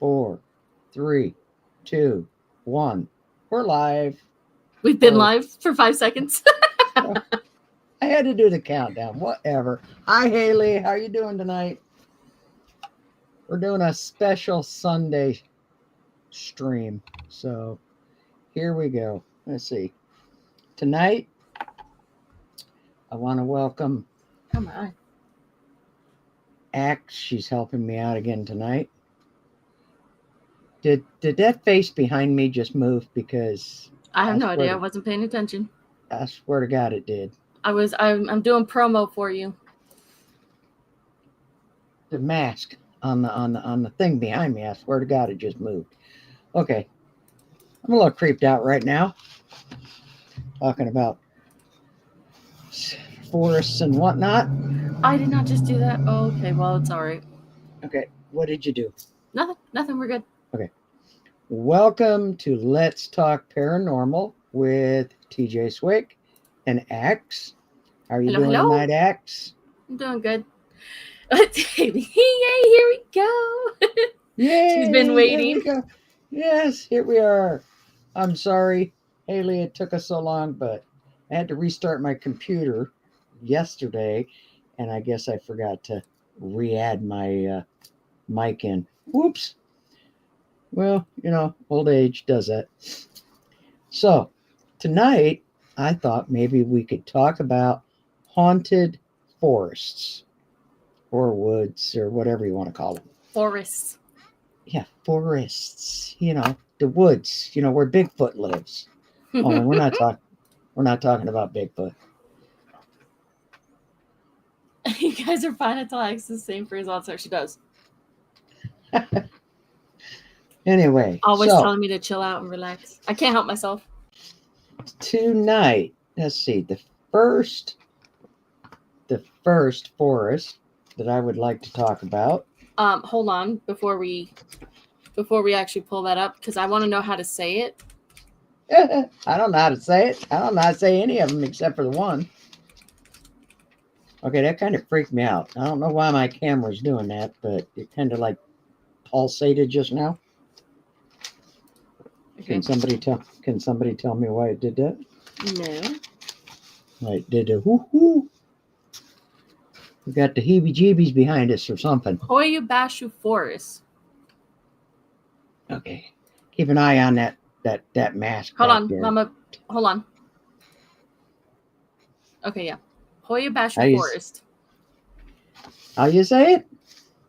4, 3, 2, 1. We're live. We've been live for 5 seconds. I had to do the countdown. Whatever. Hi, Haley. How are you doing tonight? We're doing a special Sunday stream. So here we go. Let's see. Tonight, I want to welcome Axe. She's helping me out again tonight. Did that face behind me just move? Because I have no idea. I wasn't paying attention. I swear to God it did. I'm doing promo for you. The mask on the thing behind me, I swear to God it just moved. Okay. I'm a little creeped out right now. Talking about forests and whatnot. I did not just do that. Oh, okay, well, it's all right. Okay. What did you do? Nothing. We're good. Okay. Welcome to Let's Talk Paranormal with TJ Swick and Axe. How are you doing tonight, Axe? I'm doing good. Yay, here we go. Yay, she's been waiting. Yes, here we are. I'm sorry, Haley, it took us so long, but I had to restart my computer yesterday, and I guess I forgot to re-add my mic in. Whoops. Well, old age does that. So, tonight, I thought maybe we could talk about haunted forests or woods or whatever you want to call them. Forests. Yeah, forests. The woods. Where Bigfoot lives. Oh, we're not talking about Bigfoot. You guys are fine until I ask the same phrase also. She does. Anyway, always telling me to chill out and relax. I can't help myself. Tonight, let's see, the first forest that I would like to talk about. Hold on before we actually pull that up, because I want to know how to say it. I don't know how to say it. I don't know how to say any of them except for the one. Okay, that kind of freaked me out. I don't know why my camera's doing that, but it kind of like pulsated just now. Okay. Can somebody tell me why it did that? No. It did a whoo-hoo. We got the heebie-jeebies behind us or something. Hoia-baciu forest. Okay. Keep an eye on that mask. Hold on, Mama. Hold on. Okay, yeah. Hoia-baciu forest. How you say it?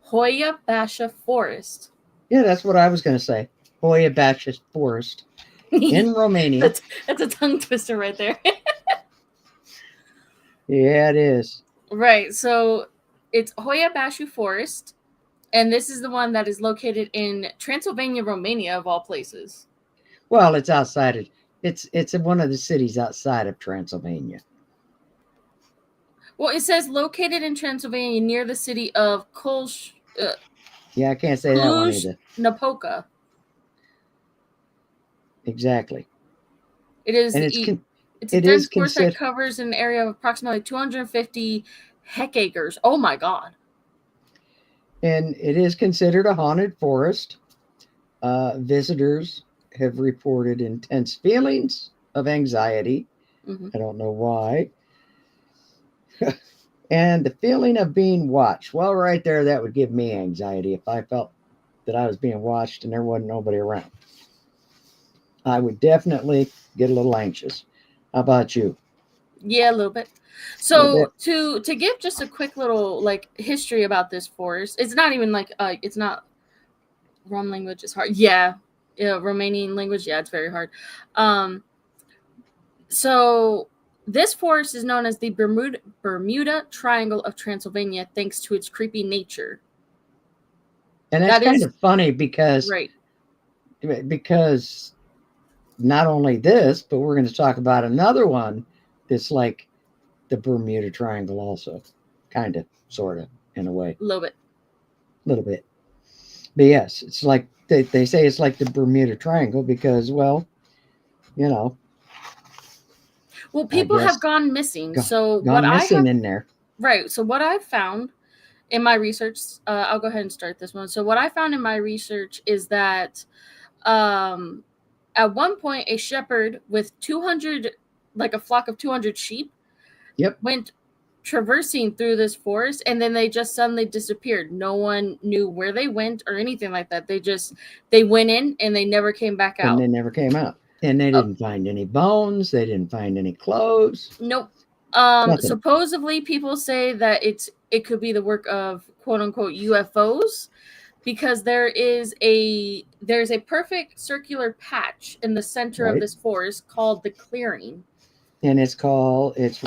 Hoia-baciu forest. Yeah, that's what I was going to say. Hoia-baciu forest in Romania. That's a tongue twister right there. Yeah, it is. Right, so it's hoia-baciu forest, and this is the one that is located in Transylvania, Romania, of all places. Well, it's outside. It's in one of the cities outside of Transylvania. Well, it says located in Transylvania near the city of yeah, I can't say that one either. Napoca. Exactly. It is. And it's a dense forest that covers an area of approximately 250 hectares. Oh my God. And it is considered a haunted forest. Visitors have reported intense feelings of anxiety. Mm-hmm. I don't know why. And the feeling of being watched. Well, right there, that would give me anxiety if I felt that I was being watched and there wasn't nobody around. I would definitely get a little anxious. How about you? Yeah, a little bit. So to give just a quick little history about this forest, it's not even it's not Rom language is hard. Yeah, Romanian language, yeah, it's very hard. So this forest is known as the Bermuda Triangle of Transylvania, thanks to its creepy nature. And that's kind of funny because not only this, but we're going to talk about another one that's like the Bermuda Triangle also. Kind of, sort of, in a way. A little bit. But yes, it's like, they say it's like the Bermuda Triangle because, well, Well, people have gone missing. In there. Right. So what I've found in my research, I'll go ahead and start this one. So what I found in my research is that um, at one point a shepherd with 200, like a flock of 200 sheep, Yep. went traversing through this forest, and then they just suddenly disappeared. No one knew where they went or anything like that. They went in and they never came back And out. they never came out. And they didn't find any bones. They didn't find any clothes. Nope. Nothing. Supposedly people say that it could be the work of quote unquote UFOs, because there's a perfect circular patch in the center of Right. this forest called the clearing. And its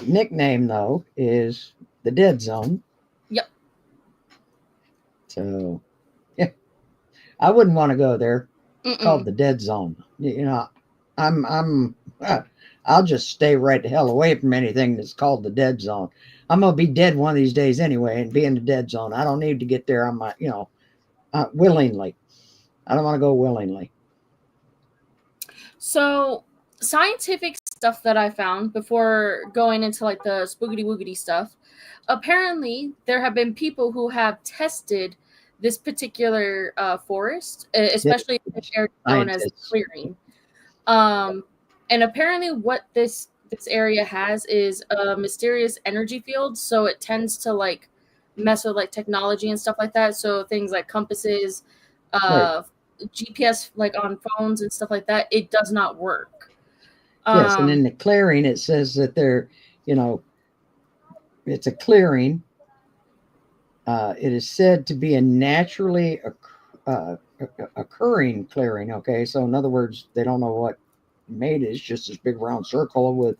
nickname though is the Dead Zone. Yep. So yeah, I wouldn't want to go there. It's Mm-mm. called the Dead Zone. You know, I'll just stay right the hell away from anything that's called the Dead Zone. I'm gonna be dead one of these days anyway, and be in the Dead Zone. I don't need to get there on my, willingly. I don't want to go willingly. So scientific stuff that I found before going into like the spoogity woogity stuff, apparently there have been people who have tested this particular forest, especially this area known as the clearing. And apparently what this area has is a mysterious energy field, so it tends to like mess with like technology and stuff like that. So things like compasses, Right. GPS, like on phones and stuff like that, it does not work. Yes, and in the clearing, it says that it's a clearing. It is said to be a naturally occurring clearing. Okay, so in other words, they don't know what made it. It's just this big round circle with,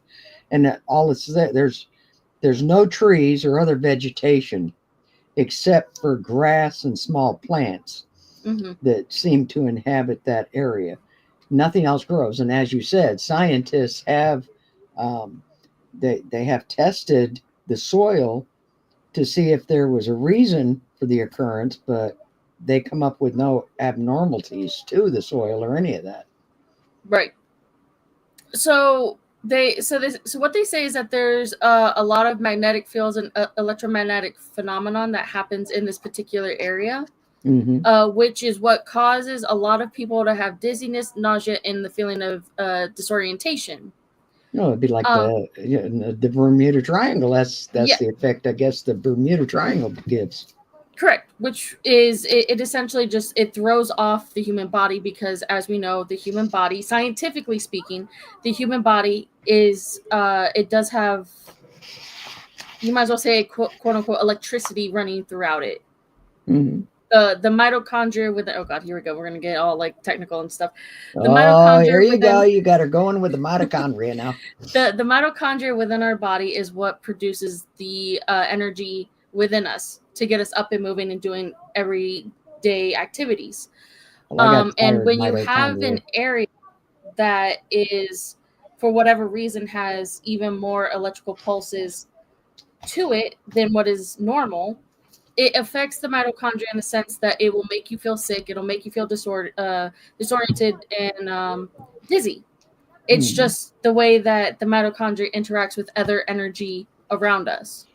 and all it's there. There's no trees or other vegetation except for grass and small plants that seem to inhabit that area. Nothing else grows. And as you said, scientists have they have tested the soil to see if there was a reason for the occurrence, but they come up with no abnormalities to the soil or any of that. Right. So what they say is that there's a lot of magnetic fields and electromagnetic phenomenon that happens in this particular area. Which is what causes a lot of people to have dizziness, nausea, and the feeling of disorientation. No, it'd be like the Bermuda Triangle. That's the effect, I guess, the Bermuda Triangle gives. Correct, which is it essentially just it throws off the human body, because as we know, the human body, scientifically speaking, the human body is it does have, you might as well say, quote unquote electricity running throughout it. The mitochondria within, oh god, here we go, we're gonna get all like technical and stuff. Here you go, you got her going with the mitochondria now. The mitochondria within our body is what produces the energy within us to get us up and moving and doing everyday activities. And when you have an area that is, for whatever reason, has even more electrical pulses to it than what is normal, it affects the mitochondria in the sense that it will make you feel sick. It'll make you feel disoriented and dizzy. It's just the way that the mitochondria interacts with other energy around us.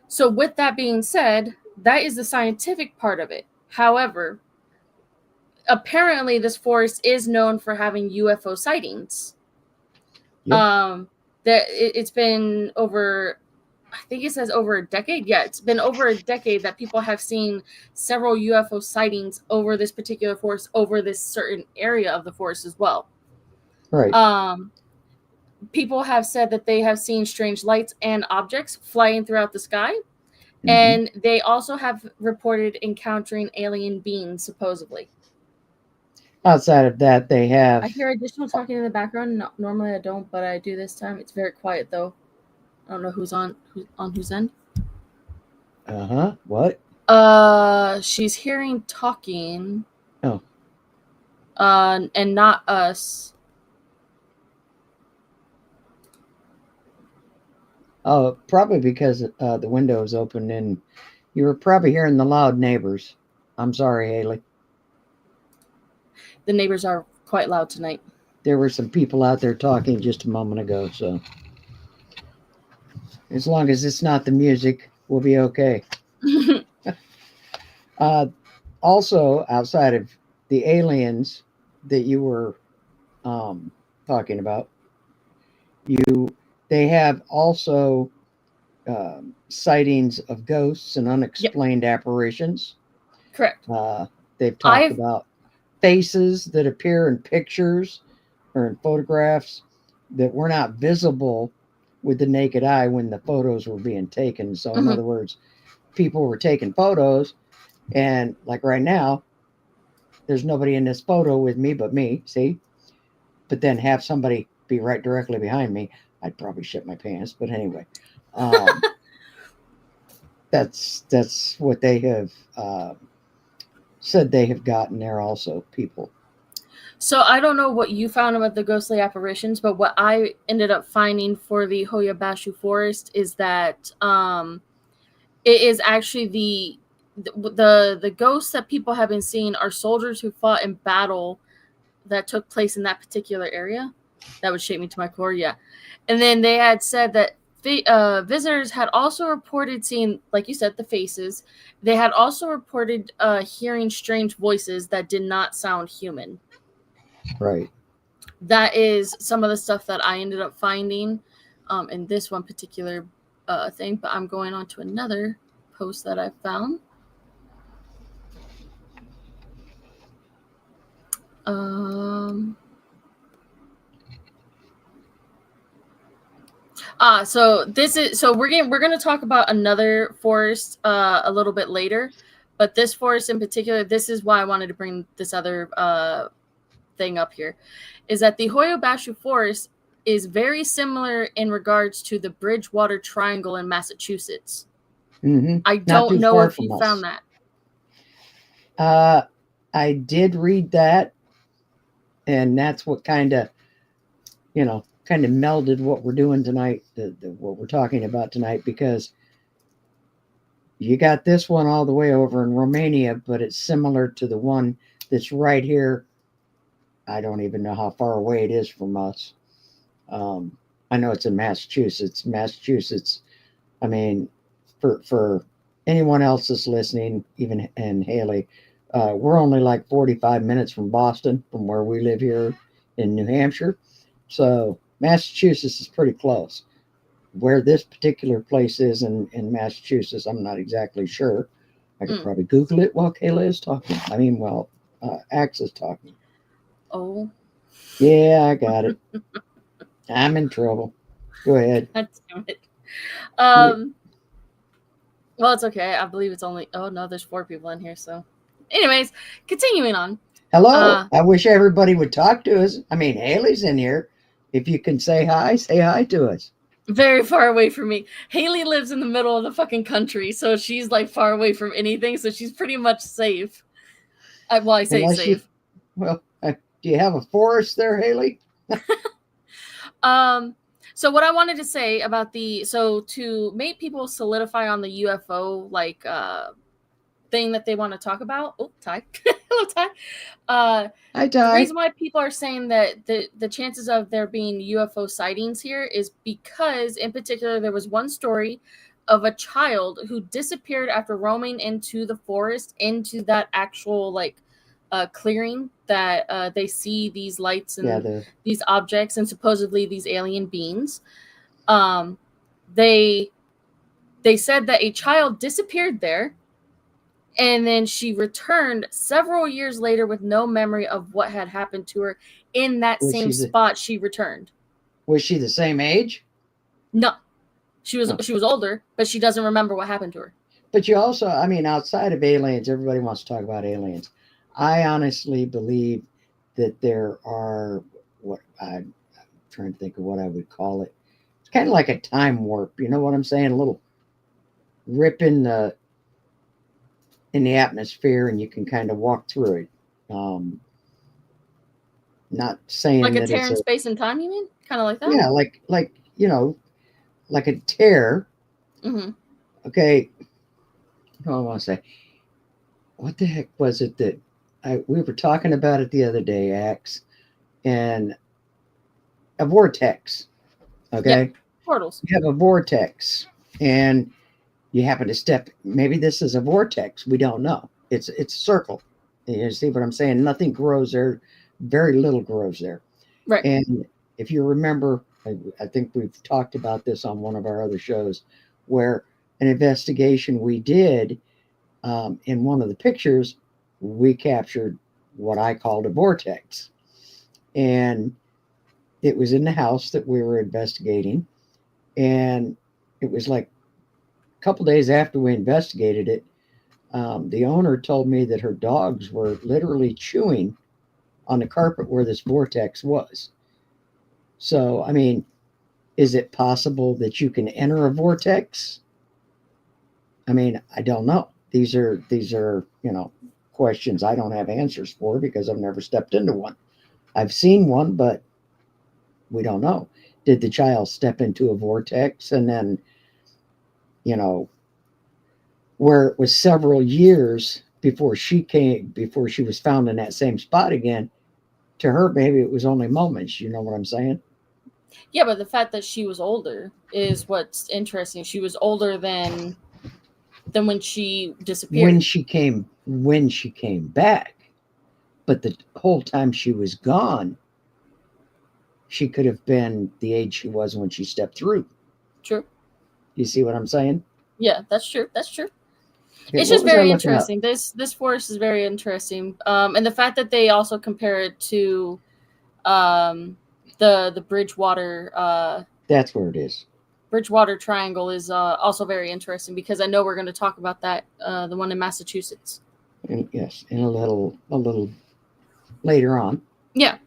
So with that being said, that is the scientific part of it. However, apparently this forest is known for having UFO sightings. It's been over, I think it says over a decade. Yeah, it's been over a decade that people have seen several UFO sightings over this particular forest, over this certain area of the forest as well. Right. People have said that they have seen strange lights and objects flying throughout the sky. And they also have reported encountering alien beings, supposedly. Outside of that, they have... I hear additional talking in the background. No, normally I don't, but I do this time. It's very quiet, though. I don't know who's on whose end. What? She's hearing talking. Oh. And not us. Oh, probably because the window is open and you were probably hearing the loud neighbors. I'm sorry, Haley. The neighbors are quite loud tonight. There were some people out there talking just a moment ago, so as long as it's not the music, we'll be okay. Also, outside of the aliens that you were talking about, you they have also sightings of ghosts and Yep. unexplained apparitions. Correct. Uh, they've talked I've about faces that appear in pictures or in photographs that were not visible with the naked eye when the photos were being taken. So, in mhm. other words, people were taking photos, and like right now, there's nobody in this photo with me but me, see? But then have somebody be right directly behind me, I'd probably shit my pants. But anyway, um, that's what they have said they have gotten there also, people. So I don't know what you found about the ghostly apparitions, but what I ended up finding for the hoia-baciu forest is that it is actually the ghosts that people have been seeing are soldiers who fought in battle that took place in that particular area. That would shake me to my core, yeah. And then they had said that visitors had also reported seeing, like you said, the faces. They had also reported hearing strange voices that did not sound human. Right. That is some of the stuff that I ended up finding in this one particular thing. But I'm going on to another post that I found. Um, so this is so we're gonna talk about another forest a little bit later, but this forest in particular, this is why I wanted to bring this other thing up here, is that the hoia-baciu forest is very similar in regards to the Bridgewater Triangle in Massachusetts. Mm-hmm. I Not don't too know far if you from found us. that. Uh, I did read that, and that's what kind of melded what we're doing tonight, what we're talking about tonight, because you got this one all the way over in Romania, but it's similar to the one that's right here. I don't even know how far away it is from us. Um, I know it's in Massachusetts. Massachusetts. I mean, for anyone else that's listening, even and Haley, we're only like 45 minutes from Boston, from where we live here in New Hampshire. So Massachusetts is pretty close. Where this particular place is in Massachusetts, I'm not exactly sure. I could Mm. probably Google it while Kayla is talking. I mean, Axe is talking. Oh, Yeah, I got it. I'm in trouble. Go ahead. God damn it. Yeah. Well, it's okay. I believe it's only. Oh no, there's 4 people in here. So, anyways, continuing on. Hello. Uh, I wish everybody would talk to us. I mean, Haley's in here. If you can say hi to us. very far away from me. Haley lives in the middle of the fucking country, so she's like far away from anything. So she's pretty much safe. Well, I say Unless you, safe. well, do you have a forest there, Haley? Um, so what I wanted to say about to make people solidify on the UFO thing that they want to talk about. Oh, Ty, hello Ty. Hi, The Ty. reason why people are saying that the chances of there being UFO sightings here is because, in particular, there was one story of a child who disappeared after roaming into the forest, into that actual clearing that they see these lights Yeah, and these objects and supposedly these alien beings. Um, they they said that a child disappeared there, and then she returned several years later with no memory of what had happened to her in that was same she the spot she returned. was she the same age? No, she was Oh. she was older, but she doesn't remember what happened to her. But you also, I mean, outside of aliens, everybody wants to talk about aliens. I honestly believe that there are what I'm trying to think of what I would call it. It's kind of like a time warp. You know what I'm saying? A little rip in the atmosphere, and you can kind of walk through it. Um, Not Like saying a that tear it's in a space and time, you mean? Kind of like that? yeah, like like a tear. Mm-hmm. Okay, what do I want to say? What the heck was it that we were talking about it the other day, Axe, and a vortex. Yep. Okay, Portals. you have a vortex, and you happen to step, maybe this is a vortex, we don't know. It's a circle. You see what I'm saying? Nothing grows there, very little grows there. Right. And if you remember, I think we've talked about this on one of our other shows, where an investigation we did, in one of the pictures, we captured what I called a vortex. And it was in the house that we were investigating. And it was like a couple days after we investigated it, the owner told me that her dogs were literally chewing on the carpet where this vortex was. So, I mean, is it possible that you can enter a vortex? I mean, I don't know. These are questions I don't have answers for because I've never stepped into one. I've seen one, but we don't know. Did the child step into a vortex and then, you know, where it was several years before she was found in that same spot again? To her, maybe it was only moments. You know what I'm saying? Yeah, but the fact that she was older is what's interesting. She was older than when she disappeared. When she came back, but the whole time she was gone, she could have been the age she was when she stepped through. True. You see what I'm saying? Yeah, that's true. That's true. Okay, It's what just was I very looking up? interesting. This forest is very interesting, and the fact that they also compare it to the Bridgewater That's where it is. Bridgewater Triangle is also very interesting because I know we're going to talk about that the one in Massachusetts. And yes, in a little later on. Yeah,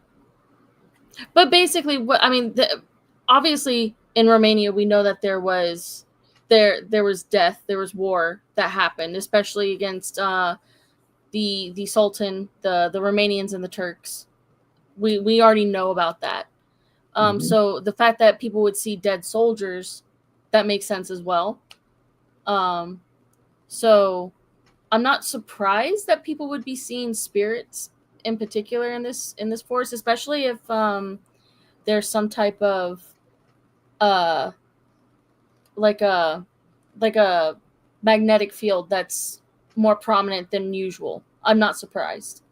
but basically, what I mean, obviously in Romania we know that there was death, there was war that happened, especially against the Sultan, the Romanians and the Turks. We already know about that. Mm-hmm. So the fact that people would see dead soldiers, that makes sense as well. Um, so I'm not surprised that people would be seeing spirits in particular in this forest, especially if there's some type of uh like a like a magnetic field that's more prominent than usual. I'm not surprised.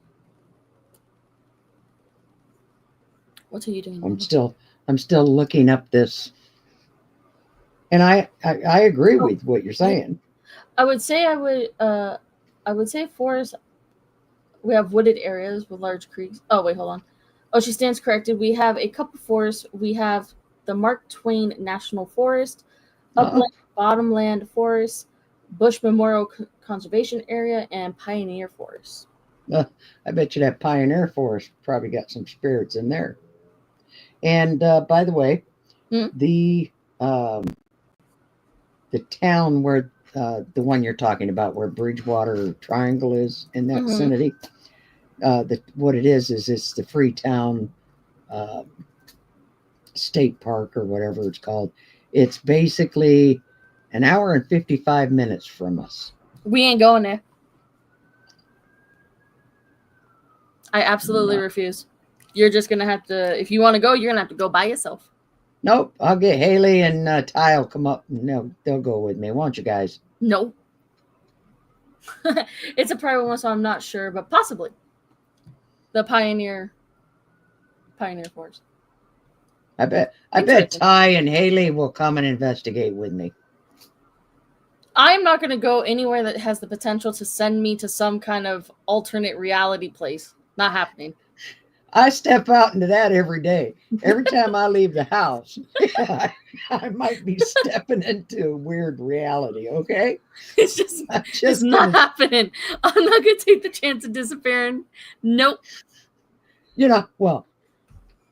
What are you doing, I'm Mama? still I'm still looking up this, and I agree So, with what you're yeah, saying. I would say forest. We have wooded areas with large creeks. Oh wait, hold on. Oh, she stands corrected. We have a couple forests. We have the Mark Twain National Forest, Uh-uh. Upland Bottomland Forest, Bush Memorial Conservation Area, and Pioneer Forest. Uh, I bet you that Pioneer Forest probably got some spirits in there. And by the way, Hmm? the um, the town where the one you're talking about, where Bridgewater Triangle is in that Mm-hmm. vicinity, what it is it's the Freetown uh, State Park or whatever it's called. It's basically an hour and 55 minutes from us. We ain't going there. I absolutely No. refuse. You're just gonna have to. If you want to go, you're gonna have to go by yourself. Nope, I'll get Haley and Ty will come up and they'll go with me. Won't you guys? No. It's a private one, so I'm not sure, but possibly the Pioneer Force. I bet Interesting. Ty and Haley will come and investigate with me. I'm not going to go anywhere that has the potential to send me to some kind of alternate reality place. Not happening. I step out into that every day. Every time I leave the house, I might be stepping into a weird reality, okay? I'm It's just not gonna, happening. I'm not going to take the chance of disappearing. Nope. well,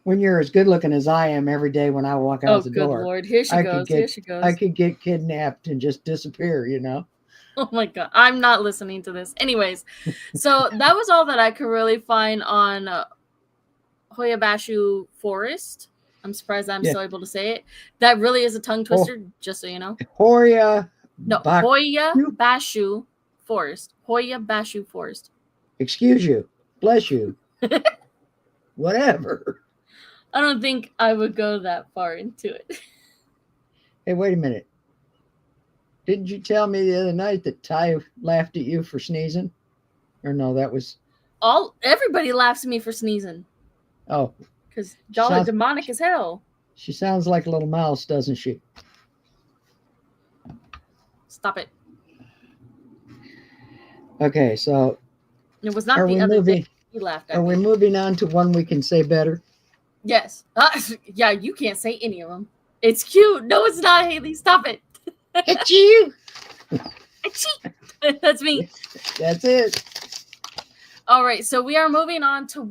when you're as good looking as I am every day when I walk Oh, out the good door, Lord. Here she I could goes. Here get she I goes. could get kidnapped and just disappear. Oh my God. I'm not listening to this. Anyways, so that was all that I could really find on hoia-baciu Forest. I'm surprised I'm Yeah. still able to say it. That really is a tongue Oh, twister, just so you know. Horia No, Baciu. hoia-baciu Forest. Hoia-baciu Forest. Excuse you. Bless you. Whatever. I don't think I would go that far into it. Hey, wait a minute. Didn't you tell me the other night that Ty laughed at you for sneezing? Or no, that was Everybody laughs at me for sneezing oh. because She y'all are sounds demonic as hell. she sounds like a little mouse, doesn't she? Stop it. Okay, so It was not are the we other day moving? he laughed Are at we me. moving on to one we can say better? Yes. Yeah, you can't say any of them. It's cute. No, it's not, Haley. Stop it. It's you. That's me. That's it. All right, so we are moving on to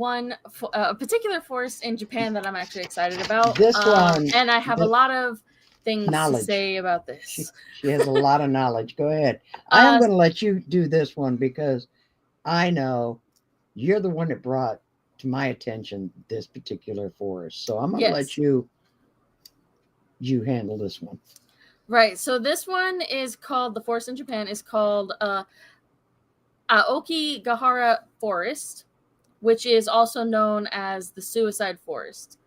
a particular forest in Japan that I'm actually excited about. This one, and I have a lot of things knowledge. to say about this. She has a lot of knowledge. Go ahead. I am going to let you do this one because I know you're the one that brought to my attention this particular forest. So I'm going to let you handle this one. Right. So this one is called, the forest in Japan is called Aokigahara Forest, which is also known as the Suicide Forest.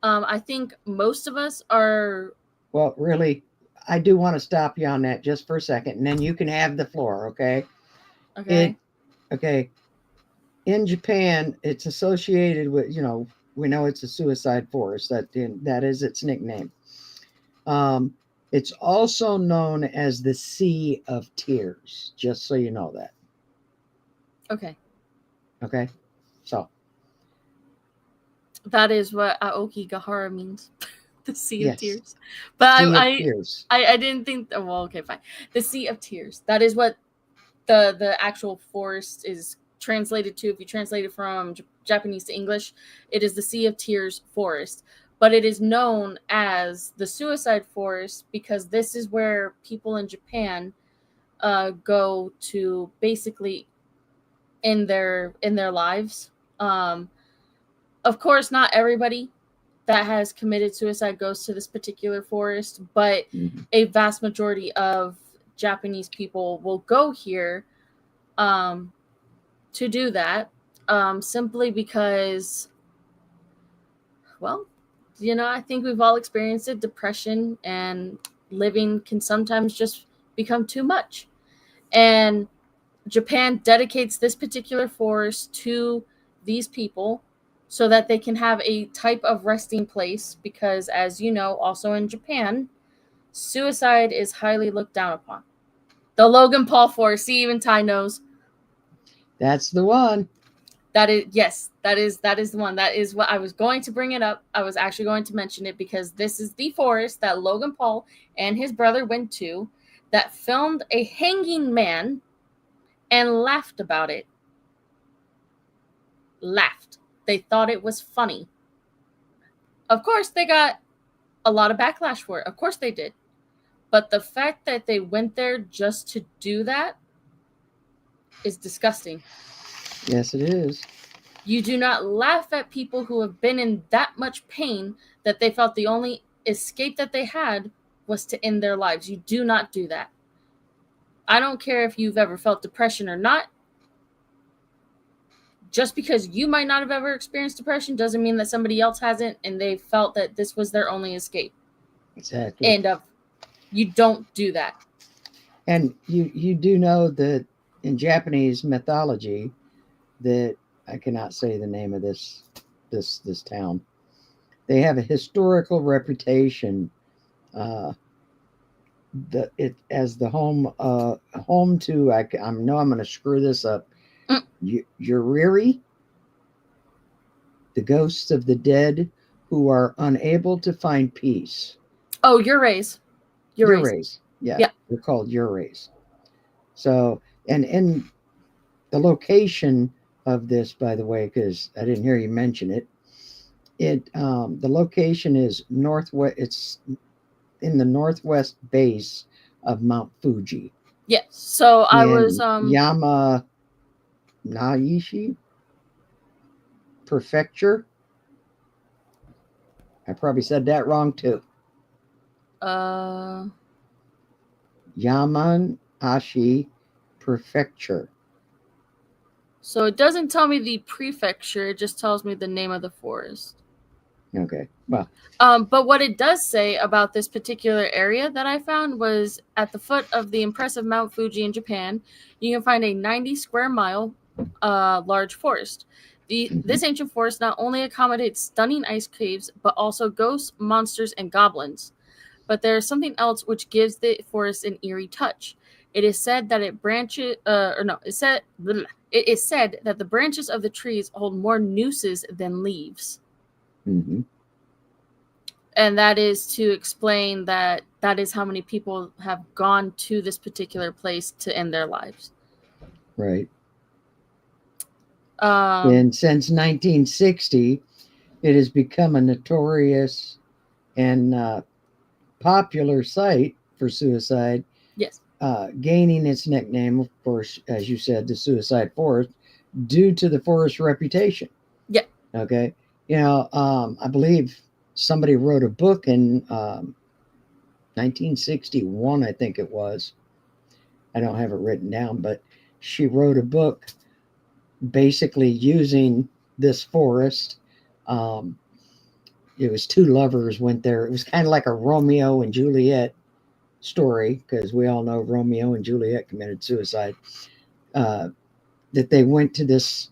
I think most of us are. Well, really, I do want to stop you on that just for a second, and then you can have the floor, okay? Okay. Okay. In Japan, it's associated with, we know it's a suicide forest. That is its nickname. It's also known as the Sea of Tears, just so you know that. Okay. Okay. So that is what Aokigahara means. The Sea of Tears. But Tears. I didn't think. Well, okay, fine. The Sea of Tears. That is what the actual forest is translated to. If you translate it from Japanese to English, it is the Sea of Tears forest. But it is known as the Suicide Forest because this is where people in Japan go to basically end their lives. Of course, not everybody that has committed suicide goes to this particular forest, but a vast majority of Japanese people will go here to do that, simply because, well, I think we've all experienced it. Depression and living can sometimes just become too much. And Japan dedicates this particular forest to these people so that they can have a type of resting place because, as you know, also in Japan, suicide is highly looked down upon. The Logan Paul Forest, see, even Ty knows. That's the one. That is the one. That is what I was going to bring it up. I was actually going to mention it because this is the forest that Logan Paul and his brother went to that filmed a hanging man and laughed about it. Laughed. They thought it was funny. Of course, they got a lot of backlash for it. Of course they did. But the fact that they went there just to do that is disgusting. Yes, it is. You do not laugh at people who have been in that much pain that they felt the only escape that they had was to end their lives. You do not do that. I don't care if you've ever felt depression or not. Just because you might not have ever experienced depression doesn't mean that somebody else hasn't and they felt that this was their only escape. Exactly. And you don't do that. And you do know that in Japanese mythology that I cannot say the name of this town. They have a historical reputation as the home to I know I'm going to screw this up. Yuriri, the ghosts of the dead who are unable to find peace. Oh, Urays. Yeah, they're called Urays. So, and in the location of this, by the way, because I didn't hear you mention it, the location is northwest. It's in the northwest base of Mount Fuji. Yes. So I was Yamanaishi Prefecture. I probably said that wrong too. Yamanashi Prefecture. So it doesn't tell me the prefecture, it just tells me the name of the forest. Okay. Well. But what it does say about this particular area that I found was at the foot of the impressive Mount Fuji in Japan, you can find a 90 square mile large forest. This ancient forest not only accommodates stunning ice caves, but also ghosts, monsters, and goblins. But there is something else which gives the forest an eerie touch. It is said that it branches, or no, it is said that the branches of the trees hold more nooses than leaves. Mm-hmm. And that is to explain that that is how many people have gone to this particular place to end their lives. Right. Um, And since 1960, it has become a notorious and popular site for suicide, yes. gaining its nickname, of course, as you said, the Suicide Forest, due to the forest's reputation. Yeah. Okay. I believe somebody wrote a book in 1961, I think it was. I don't have it written down, but she wrote a book basically using this forest. Um, it was two lovers went there. It was kind of like a Romeo and Juliet story because we all know Romeo and Juliet committed suicide. Uh, that they went to this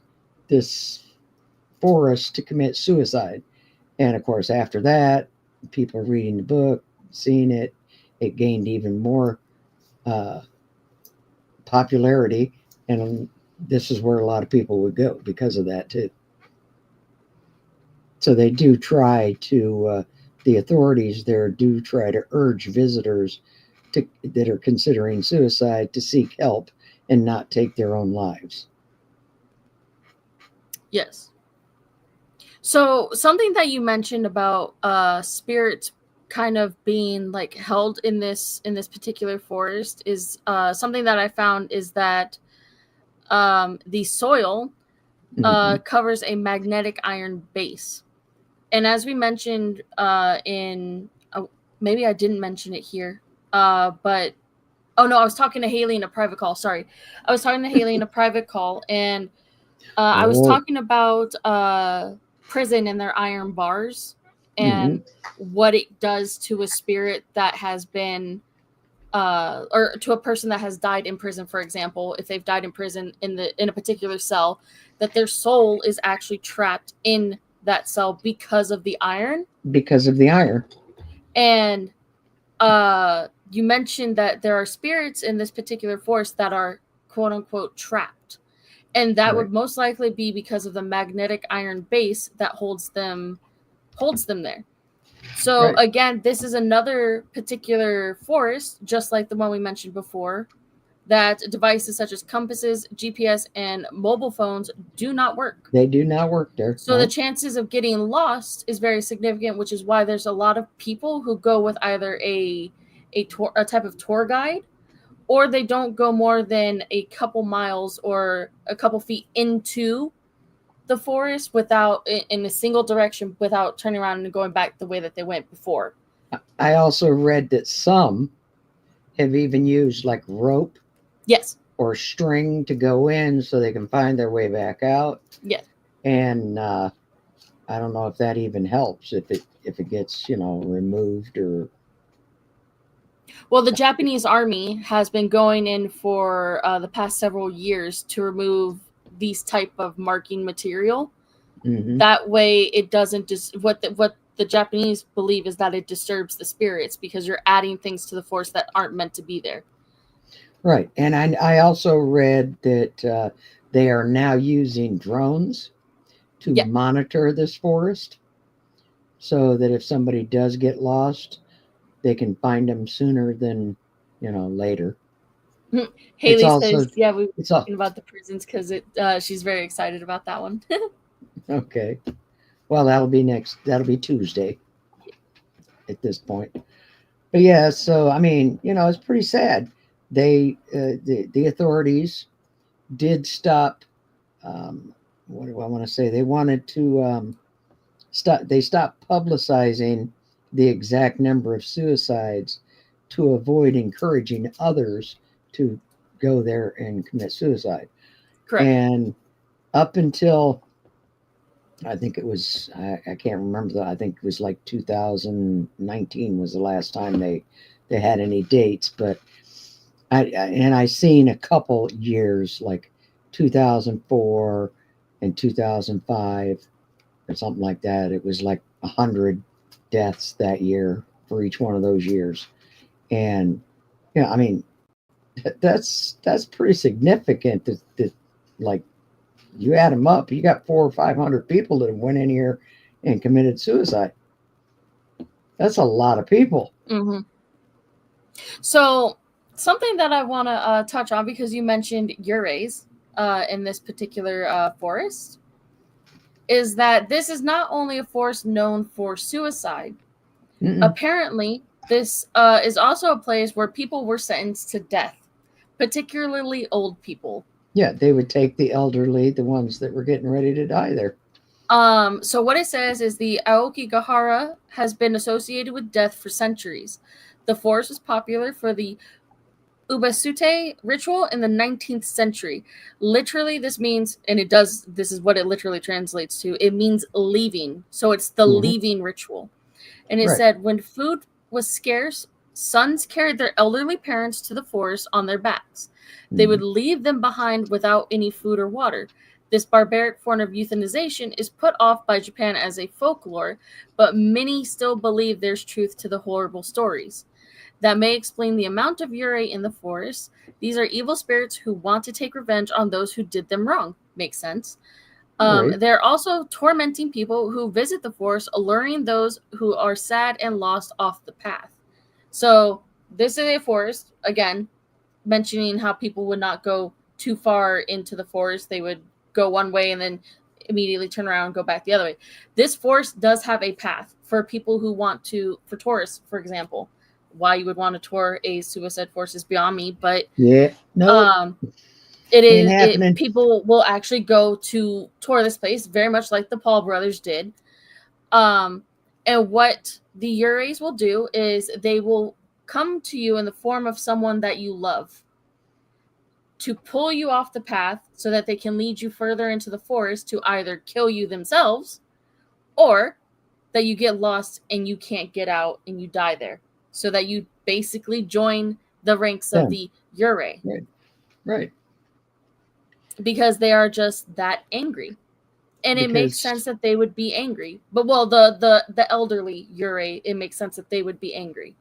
forest to commit suicide, and of course after that, people reading the book, seeing it, it gained even more uh, popularity, and this is where a lot of people would go because of that too. So they do try to the authorities there do try to urge visitors that are considering suicide to seek help and not take their own lives. Yes. So something that you mentioned about spirits kind of being like held in this particular forest is something that I found is that the soil Mm-hmm. covers a magnetic iron base. And as we mentioned in maybe I didn't mention it here, but oh no, I was talking to Haley in a private call. Sorry, I was talking to Haley in a private call, and I was Oh. talking about prison and their iron bars Mm-hmm. and what it does to a spirit that has been or to a person that has died in prison, for example, if they've died in prison in a particular cell, that their soul is actually trapped in that cell because of the iron. Because of the iron. And you mentioned that there are spirits in this particular forest that are quote unquote trapped, and that Right. would most likely be because of the magnetic iron base that holds them there. So Right. again, this is another particular forest, just like the one we mentioned before, that devices such as compasses, GPS, and mobile phones do not work. They do not work there. So the No. chances of getting lost is very significant, which is why there's a lot of people who go with either a type of tour guide, or they don't go more than a couple miles or a couple feet into the forest without in a single direction without turning around and going back the way that they went before. I also read that some have even used like rope Yes. or string to go in so they can find their way back out. Yes. And I don't know if that even helps if it gets removed or. Well, the Japanese army has been going in for the past several years to remove these type of marking material. Mm-hmm. That way, it doesn't what the Japanese believe is that it disturbs the spirits because you're adding things to the force that aren't meant to be there. Right, and I also read that they are now using drones to Yeah. monitor this forest, so that if somebody does get lost, they can find them sooner than later. It's Haley also says, "Yeah, we were it's all talking about the prisons because it. She's very excited about that one." okay. Well, that'll be Tuesday at this point. But yeah, so I mean, it's pretty sad. The authorities did stop. What do I want to say? They wanted to stop. They stopped publicizing the exact number of suicides to avoid encouraging others to go there and commit suicide. Correct. And up until I think it was, I can't remember I think it was like 2019 was the last time they had any dates, but I seen a couple years like 2004 and 2005 or something like that. It was like 100 deaths that year for each one of those years. And yeah, I mean, that's pretty significant that like you add them up, you got 400 or 500 people that went in here and committed suicide. That's a lot of people. Mm-hmm. So something that I want to touch on, because you mentioned Urays in this particular forest, is that this is not only a forest known for suicide. Mm-mm. Apparently, this is also a place where people were sentenced to death, particularly old people. Yeah, they would take the elderly, the ones that were getting ready to die there. So what it says is the Aokigahara has been associated with death for centuries. The forest was popular for the Ubasute ritual in the 19th century. Literally, this means, and this is what it literally translates to. It means leaving. So it's the Mm-hmm. leaving ritual. And it Right. said, when food was scarce, sons carried their elderly parents to the forest on their backs. They would leave them behind without any food or water. This barbaric form of euthanization is put off by Japan as a folklore, but many still believe there's truth to the horrible stories. That may explain the amount of Yurei in the forest. These are evil spirits who want to take revenge on those who did them wrong. Makes sense. Right. They're also tormenting people who visit the forest, alluring those who are sad and lost off the path. So, this is a forest, again, mentioning how people would not go too far into the forest. They would go one way and then immediately turn around and go back the other way. This forest does have a path for people who want to, for tourists, for example. Why you would want to tour a suicide forest is beyond me, but Yeah. No, it ain't is happening. people will actually go to tour this place, very much like the Paul brothers did. And what the Ureis will do is they will come to you in the form of someone that you love to pull you off the path so that they can lead you further into the forest to either kill you themselves or that you get lost and you can't get out and you die there, so that you basically join the ranks of Them. the Urei, Right. Right. because they are just that angry. And it makes sense Because that they would be angry. But well, the elderly Urei, it makes sense that they would be angry.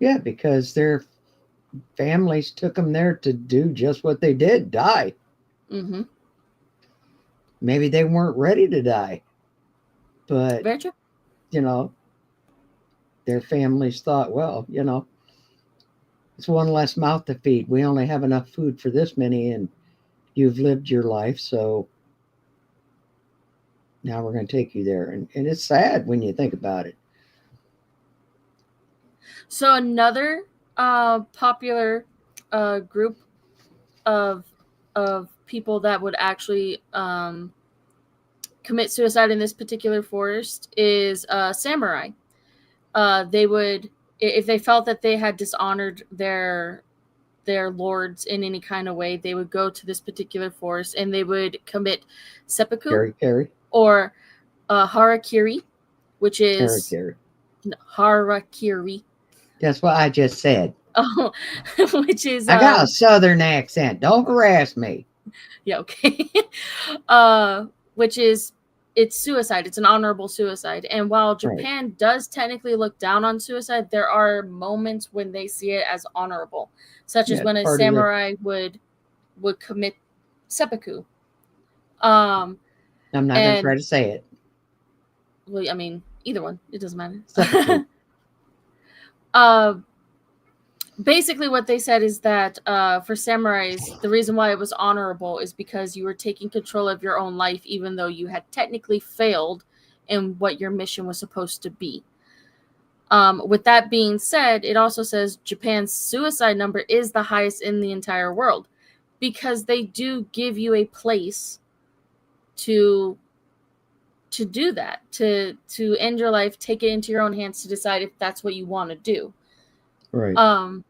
yeah, because their families took them there to do just what they did, die. Mm-hmm. Maybe they weren't ready to die, but Very true. you know, their families thought, well, it's one less mouth to feed. We only have enough food for this many, and you've lived your life, so now we're going to take you there. And it's sad when you think about it. So another popular group of people that would actually commit suicide in this particular forest is samurai. They would, if they felt that they had dishonored their lords in any kind of way, they would go to this particular forest and they would commit seppuku Harry. or harakiri, which is Harry. harakiri. That's what I just said. Oh, which is I got a southern accent. Don't harass me. yeah, okay. Which is, it's suicide. It's an honorable suicide. And while Japan does technically look down on suicide, there are moments when they see it as honorable, such as when a samurai would commit seppuku. I'm not going to try to say it. Well, I mean, either one. It doesn't matter. Seppuku. Basically what they said is that for samurais, the reason why it was honorable is because you were taking control of your own life, even though you had technically failed in what your mission was supposed to be. With that being said, it also says Japan's suicide number is the highest in the entire world, because they do give you a place to do that, to end your life, take it into your own hands to decide if that's what you want to do. Right.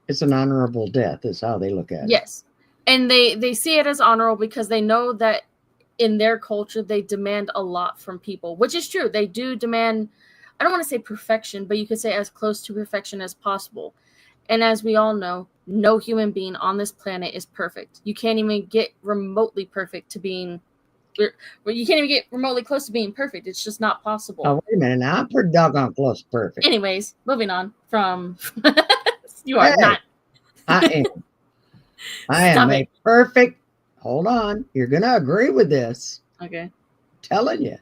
It's an honorable death is how they look at it. Yes. And they see it as honorable because they know that in their culture, they demand a lot from people, which is true. They do demand, I don't want to say perfection, but you could say as close to perfection as possible. And as we all know, no human being on this planet is perfect. You can't even get remotely perfect to being, you can't even get remotely close to being perfect. It's just not possible. Oh, wait a minute. Now I'm pretty doggone close to perfect. Anyways, moving on from, you are Hey, not. I am. I am a perfect. Hold on. You're going to agree with this. Okay. Telling you.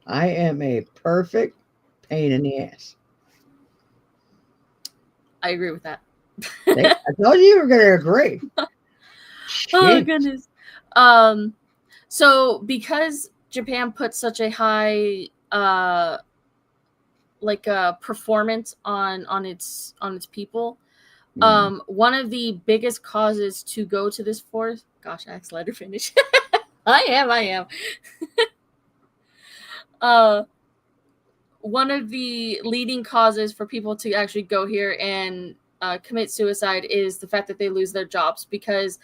I am a perfect pain in the ass. I agree with that. I told you were going to agree. Oh, goodness. So because Japan put such a high performance on its people, one of the biggest causes to go to this forest, gosh, I actually let her finish. I am. One of the leading causes for people to actually go here and commit suicide is the fact that they lose their jobs, because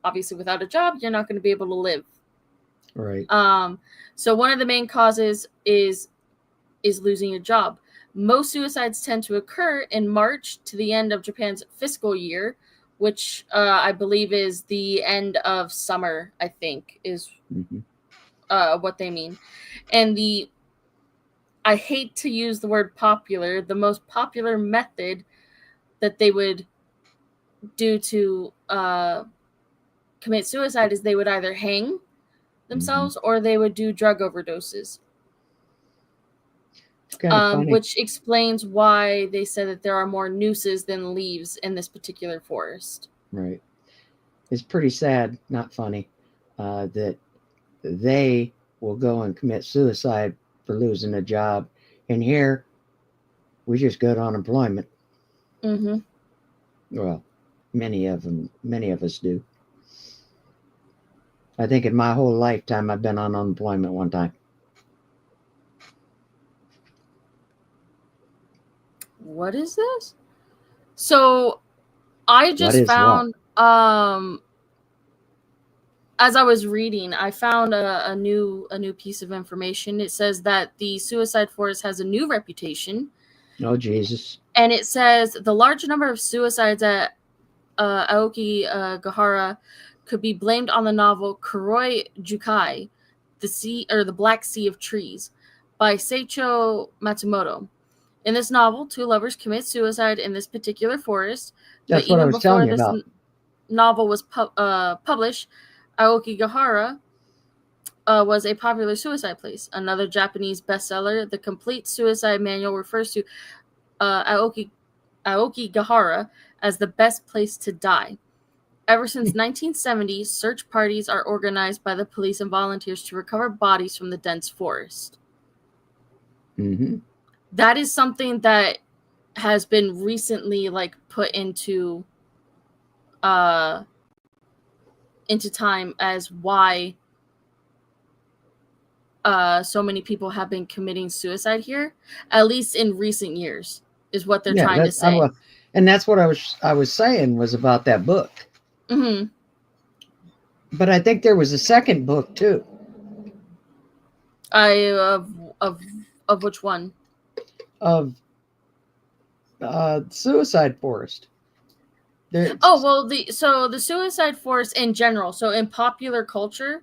obviously without a job, you're not going to be able to live. Right. So one of the main causes is losing your job. Most suicides tend to occur in March to the end of Japan's fiscal year, which I believe is the end of summer, I think, is what they mean. And I hate to use the word popular, the most popular method that they would do to commit suicide is they would either hang themselves or they would do drug overdoses. Which explains why they said that there are more nooses than leaves in this particular forest. Right. It's pretty sad, not funny, that they will go and commit suicide for losing a job. And here, we just go to unemployment. Well, many of us do. I think in my whole lifetime, I've been on unemployment one time. What is this? So I just found, as I was reading, I found a new piece of information. It says that the suicide forest has a new reputation. Oh, Jesus. And it says the large number of suicides at Aokigahara could be blamed on the novel Kuroi Jukai, the Black Sea of Trees, by Seicho Matsumoto. In this novel, two lovers commit suicide in this particular forest. That's what I was telling you about. Novel was published, Aokigahara was a popular suicide place. Another Japanese bestseller, The Complete Suicide Manual, refers to Aokigahara as the best place to die. Ever since 1970, search parties are organized by the police and volunteers to recover bodies from the dense forest. That is something that has been recently put into time as why so many people have been committing suicide here, at least in recent years, is what they're trying to say. And that's what I was saying was about that book. But I think there was a second book too. Of which one? Of Suicide Forest. The Suicide Forest in general. So in popular culture,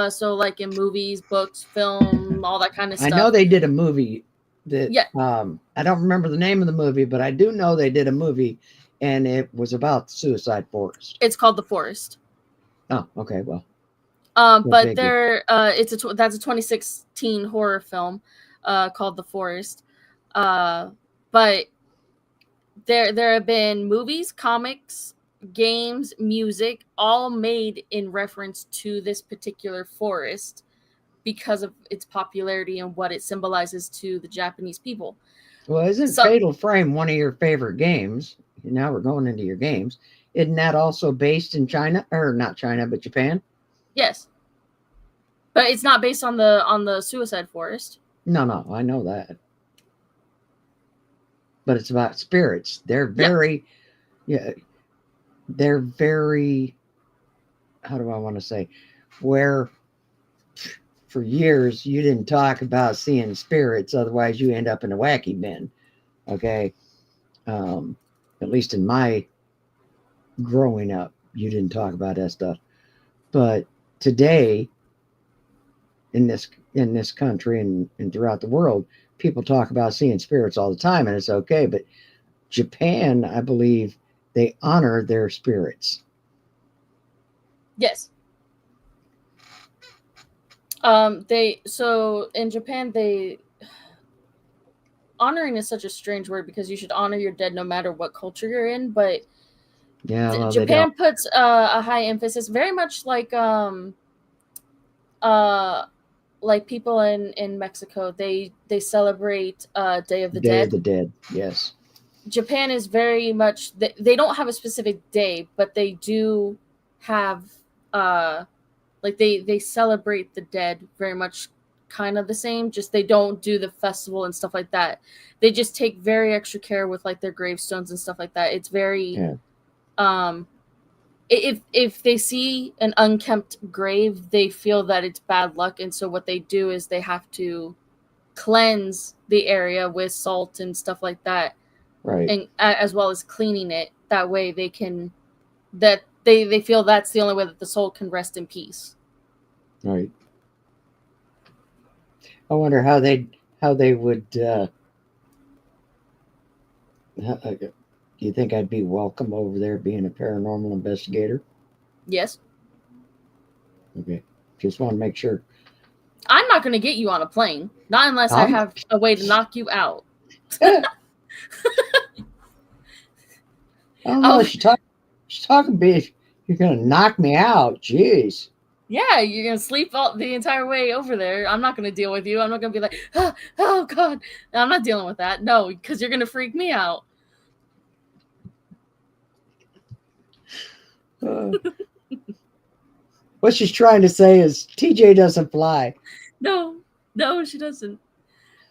so like in movies, books, film, all that kind of stuff. I know they did a movie that I don't remember the name of the movie, but I do know they did a movie, and it was about the Suicide Forest. It's called The Forest. Oh, okay, well. But that's a 2016 horror film called The Forest. But there have been movies, comics, games, music, all made in reference to this particular forest because of its popularity and what it symbolizes to the Japanese people. Well, isn't Fatal Frame one of your favorite games? Now we're going into your games. Isn't that also based in China, or not China, but Japan? Yes, but it's not based on the Suicide Forest. No, I know that. But it's about spirits. They're very, they're very, how do I want to say, where for years you didn't talk about seeing spirits, otherwise you end up in a wacky bin. Okay, at least in my growing up, you didn't talk about that stuff. But today, in this country and throughout the world, people talk about seeing spirits all the time, and it's okay. But Japan, I believe, they honor their spirits. Yes. So in Japan, they honoring is such a strange word because you should honor your dead no matter what culture you're in. But Yeah, well, they don't. Japan puts a high emphasis, very much uh like people in Mexico. They celebrate Day of the Day of Dead. the Dead. Yes. Japan is very much they don't have a specific day, but they do have like they celebrate the dead very much kind of the same, just they don't do the festival and stuff like that. They just take very extra care with like their gravestones and stuff like that. It's very Yeah. um if they see an unkempt grave, they feel that it's bad luck, and so what they do is they have to cleanse the area with salt and stuff like that, Right. and as well as cleaning it. That way they can that they feel that's the only way that the soul can rest in peace. Right. I wonder how they would. Do you think I'd be welcome over there being a paranormal investigator? Yes. Okay. Just want to make sure. I'm not going to get you on a plane, not unless I I'm. have a way to knock you out. I don't know. Oh, She's talking big. You're gonna knock me out. Jeez. yeah, you're going to sleep the entire way over there. I'm not going to deal with you. I'm not going to be like, oh God. I'm not dealing with that. No, because you're going to freak me out. Uh, what she's trying to say is TJ doesn't fly. No, she doesn't.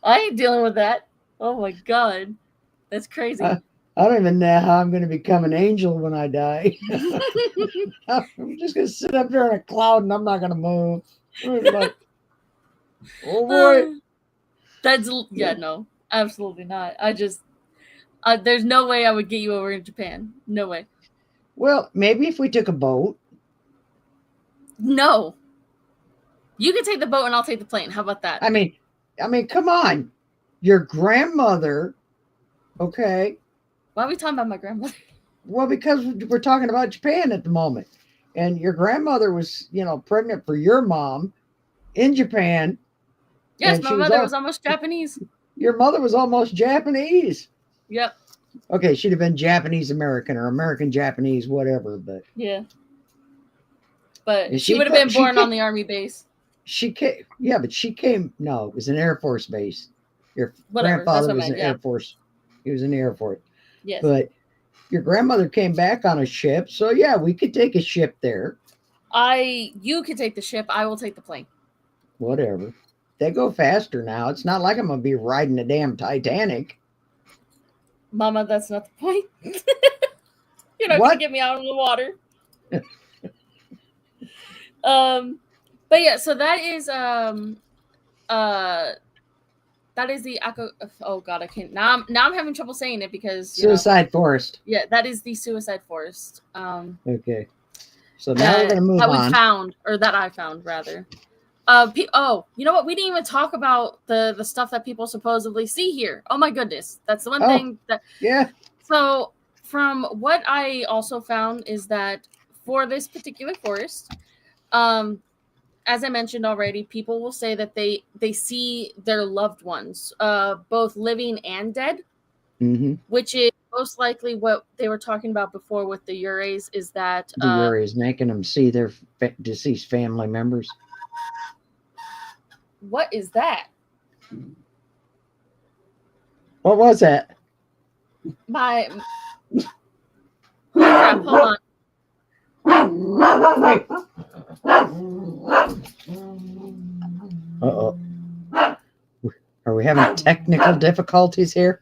I ain't dealing with that. Oh my God. That's crazy. I don't even know how I'm going to become an angel when I die. I'm just going to sit up there in a cloud and I'm not going to move. Like, oh boy. No, absolutely not. There's no way I would get you over in Japan. No way. Well, maybe if we took a boat. No. You can take the boat and I'll take the plane. How about that? I mean, come on. Your grandmother, okay? Why are we talking about my grandmother? Well, because we're talking about Japan at the moment. And your grandmother was, pregnant for your mom in Japan. Yes, And my mother was almost Japanese. Your mother was almost Japanese. Yep. Okay, she'd have been Japanese American or American Japanese, whatever. But yeah, but she would have been born on the army base. She came, yeah, but she came. No, it was an Air Force base. Your Whatever, grandfather was in Air Force. He was in the Air Force. Yes, but your grandmother came back on a ship, so yeah, we could take a ship there. You could take the ship. I will take the plane. Whatever. They go faster now. It's not like I'm gonna be riding the damn Titanic. Mama, that's not the point. You're not gonna get me out of the water. But yeah, so that is the oh God, I can't now. I'm having trouble saying it because Suicide Forest. Yeah, that is the Suicide Forest. Okay, so now we're gonna move on. That I found rather. Oh, you know what? We didn't even talk about the stuff that people supposedly see here. Oh my goodness, that's the one thing that. Yeah. So from what I also found is that for this particular forest, as I mentioned already, people will say that they see their loved ones, both living and dead, which is most likely what they were talking about before with the Yureis. Is that the Yureis making them see their deceased family members? What is that? What was that? Holy crap, hold on. Uh-oh. Are we having technical difficulties here?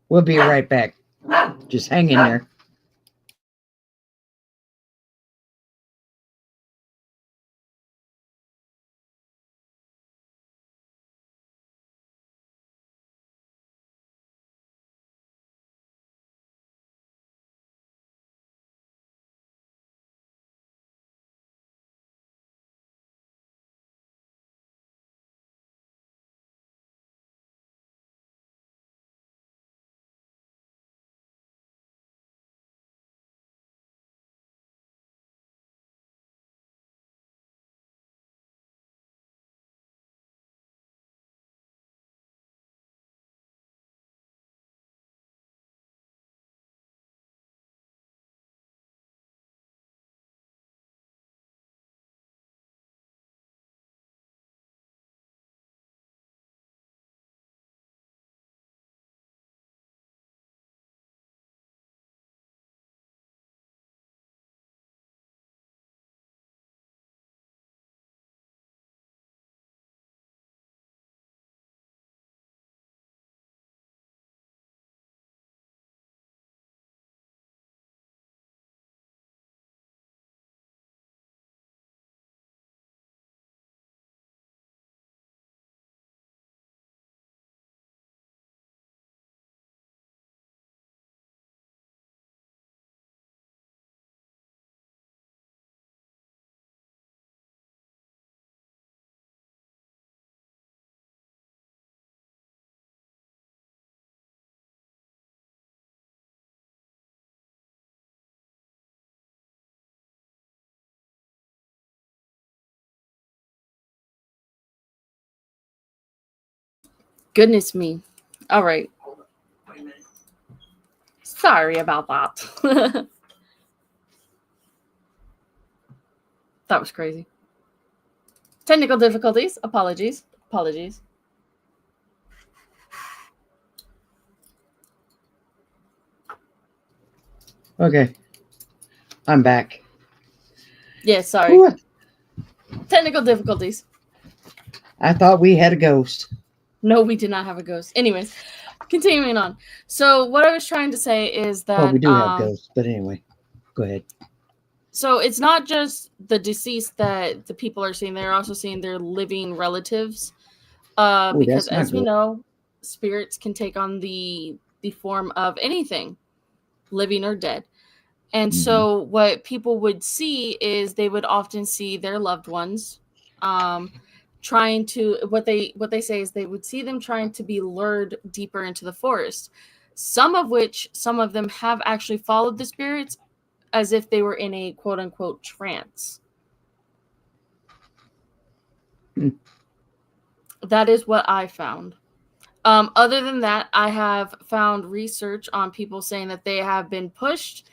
We'll be right back. Just hang in there. Goodness me. All right. Sorry about that. That was crazy. Technical difficulties. Apologies. Apologies. Okay. I'm back. Yeah, sorry. Ooh, Technical difficulties. I thought we had a ghost. No, we did not have a ghost. Anyways, continuing on. So what I was trying to say is that Well, we do have ghosts, but anyway, go ahead. So it's not just the deceased that the people are seeing; they're also seeing their living relatives. Ooh, Because that's not as we good. know, spirits can take on the form of anything, living or dead. And Mm-hmm. so what people would see is they would often see their loved ones trying to what they say is they would see them trying to be lured deeper into the forest. Some of them have actually followed the spirits as if they were in a quote unquote trance. Hmm. That is what I found. Other than that, I have found research on people saying that they have been pushed,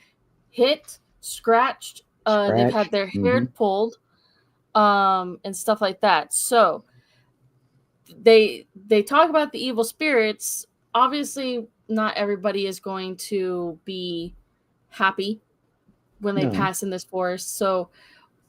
hit, scratched, they've had Scratch. their Mm-hmm. hair pulled, and stuff like that. So they talk about the evil spirits. Obviously, not everybody is going to be happy when they No. pass in this forest. So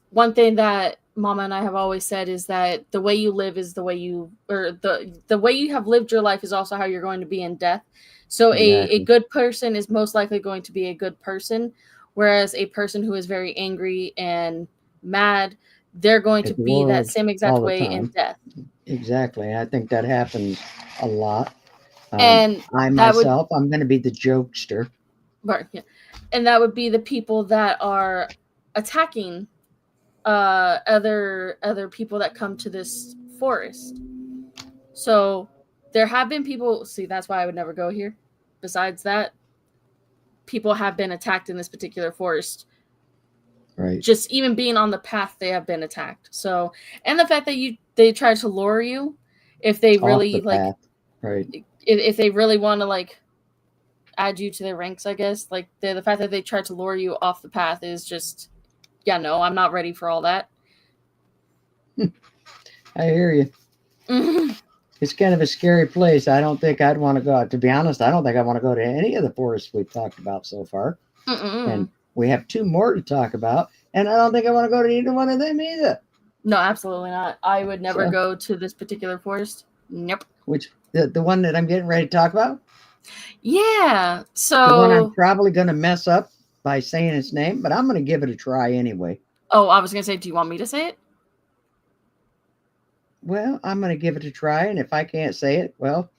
one thing that Mama and I have always said is that the way you live is the way you, or the way you have lived your life is also how you're going to be in death. So a Exactly. good person is most likely going to be a good person, whereas a person who is very angry and mad, they're going to At the be that world same exact all the way in time. death. Exactly. I think that happens a lot. And I that would, myself, I'm going to be the jokester. yeah, and that would be the people that are attacking other people that come to this forest. So there have been people. See, that's why I would never go here. Besides that, people have been attacked in this particular forest. Right. Just even being on the path, they have been attacked. So, and the fact that they try to lure you, if they Off the really like, path. Right. if they really want to like add you to their ranks, I guess like the fact that they try to lure you off the path is just, yeah, no, I'm not ready for all that. I hear you. It's kind of a scary place. I don't think I'd want to go out. To be honest, I don't think I want to go to any of the forests we've talked about so far. And we have 2 more to talk about, and I don't think I want to go to either one of them either. No, absolutely not. I would never go to this particular forest. Nope. Which the one that I'm getting ready to talk about? Yeah. The one I'm So, probably going to mess up by saying its name, but I'm going to give it a try anyway. oh, I was gonna say, do you want me to say it? Well, I'm going to give it a try, and if I can't say it, well,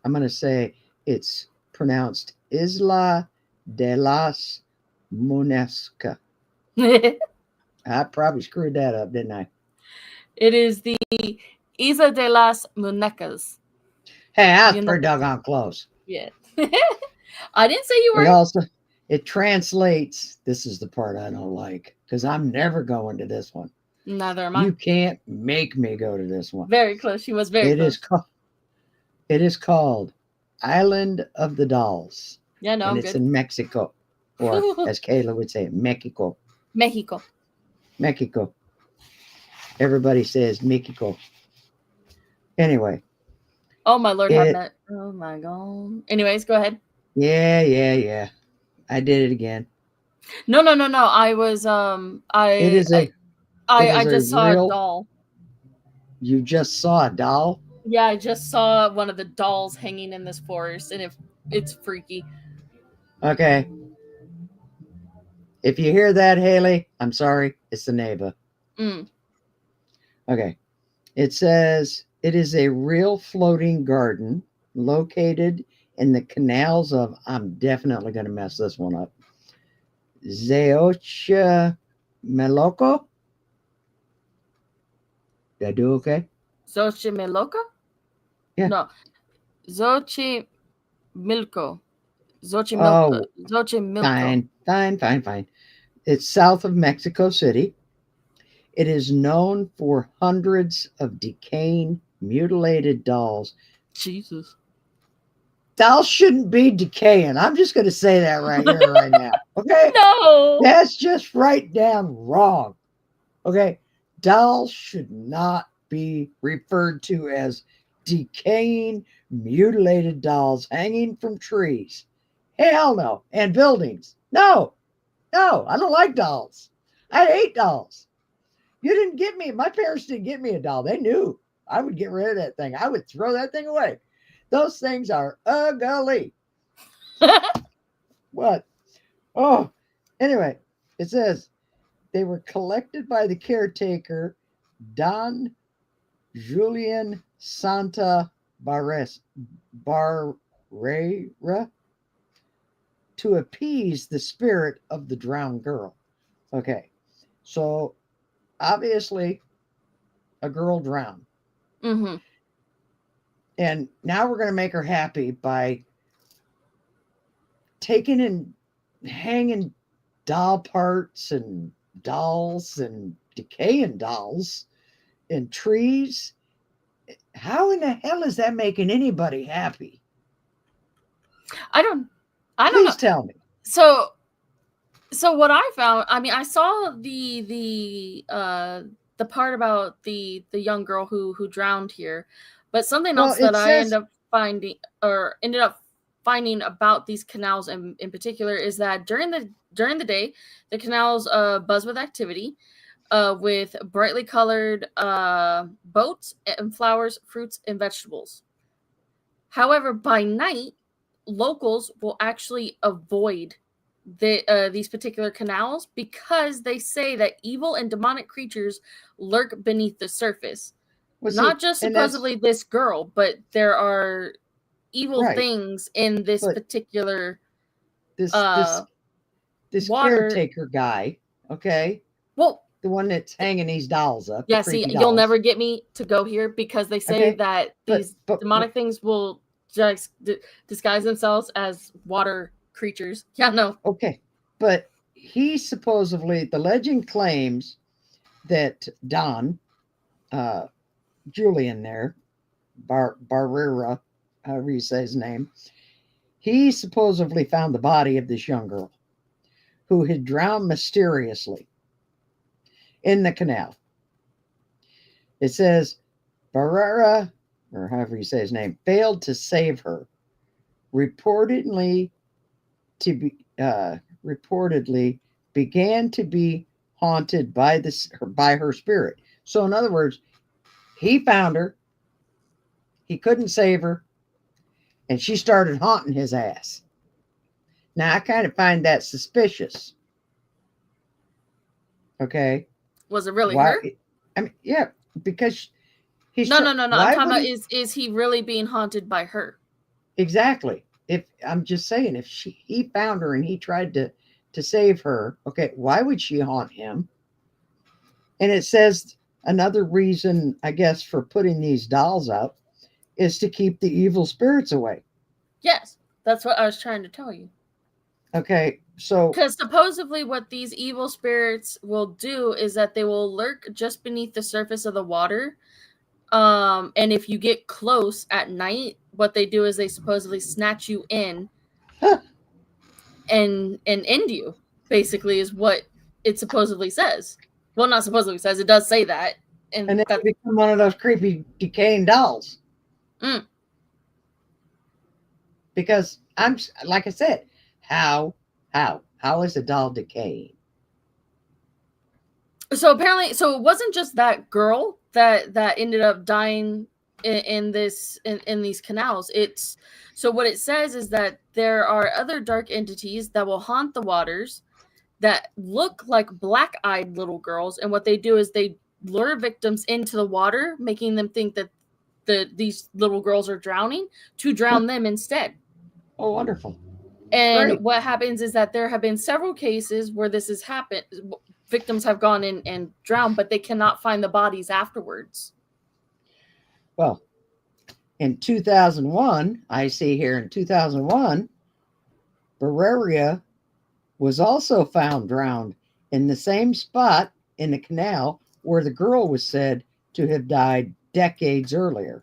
I'm going to say it's pronounced Isla de las Munesca. It I probably screwed that up, didn't I? is the Isla de las Munecas. Hey, that's You know, pretty doggone close. yeah. I didn't say you It weren't. also it translates. This is the part I don't like because I'm never going to this one. Neither am I. You can't make me go to this one. Very close. She was very It is close. called. It is called Island of the Dolls, Yeah, no, and I'm it's good. in Mexico, or as Kayla would say, Mexico. Mexico. Mexico. Everybody says Mexico. Anyway, Oh my lord, have it. met. Oh my god. Anyways, go ahead. Yeah. I did it again. No, no, no, no. I was It I is I a. It I is a just saw a real. doll. You just saw a doll. Yeah, I just saw one of the dolls hanging in this forest, and it's freaky. Okay. If you hear that, Haley, I'm sorry. It's the neighbor. Mm. Okay. It says it is a real floating garden located in the canals of, I'm definitely going to mess this one up, Zeocha Meloco. Did I do okay? Xochimilco? Yeah. No, Xochimilco. Oh, Xochimilco. fine. It's south of Mexico City. It is known for hundreds of decaying, mutilated dolls. Jesus. Dolls shouldn't be decaying. I'm just going to say that right here, right now. Okay? No. That's just right down wrong. Okay? Dolls should not be referred to as decaying, mutilated dolls hanging from trees. Hell no. And buildings. No, I don't like dolls. I hate dolls. You didn't get me, my parents didn't get me a doll. They knew I would get rid of that thing. I would throw that thing away. Those things are ugly. What? Oh, anyway, it says they were collected by the caretaker, Don Julian Santa Barrera, to appease the spirit of the drowned girl. Okay, so obviously a girl drowned. Mm-hmm. And now we're going to make her happy by taking and hanging doll parts and dolls and decaying dolls in trees. How in the hell is that making anybody happy? I don't know. Please tell me. So what I found, I mean, I saw the part about the young girl who drowned here, but something Well, else that it I says, ended up finding about these canals in particular is that during the day the canals buzz with activity, with brightly colored boats and flowers, fruits, and vegetables. However, by night, locals will actually avoid these particular canals because they say that evil and demonic creatures lurk beneath the surface. well, see, Not just and that's supposedly this girl, but there are evil right. things in this But particular this this uh this water. caretaker guy, okay, Well, the one that's hanging these dolls up, the yeah, see, creepy you'll dolls, never get me to go here because they say okay, that but these but demonic things will just disguise themselves as water creatures. Yeah, no. okay, but he supposedly, the legend claims that Don, uh, Julian there, Barrera, however you say his name, he supposedly found the body of this young girl who had drowned mysteriously in the canal. It says Barrera, or however you say his name, failed to save her, reportedly to be reportedly began to be haunted by her spirit. So in other words, he found her, he couldn't save her, and she started haunting his ass. Now I kind of find that suspicious. Okay, Was it really why? her? I mean, yeah, because No. I'm why talking would about he? is he really being haunted by her? Exactly. If I'm just saying, if he found her and he tried to save her, okay, why would she haunt him? And it says another reason, I guess, for putting these dolls up is to keep the evil spirits away. Yes, that's what I was trying to tell you. Okay, so Because supposedly, what these evil spirits will do is that they will lurk just beneath the surface of the water. And if you get close at night, what they do is they supposedly snatch you in huh, and end you. Basically, is what it supposedly says. Well, not supposedly says, it does say that, and and then that. you become one of those creepy decaying dolls. Mm. Because I'm like I said, how is a doll decaying? So apparently, so it wasn't just that girl that ended up dying in these canals. It's so what it says is that there are other dark entities that will haunt the waters that look like black-eyed little girls, and what they do is they lure victims into the water, making them think that these little girls are drowning, to drown them instead. Oh, wonderful. And Great. what happens is that there have been several cases where this has happened. Victims have gone in and drowned, but they cannot find the bodies afterwards. Well, in 2001, I see here in 2001, Bavaria was also found drowned in the same spot in the canal where the girl was said to have died decades earlier.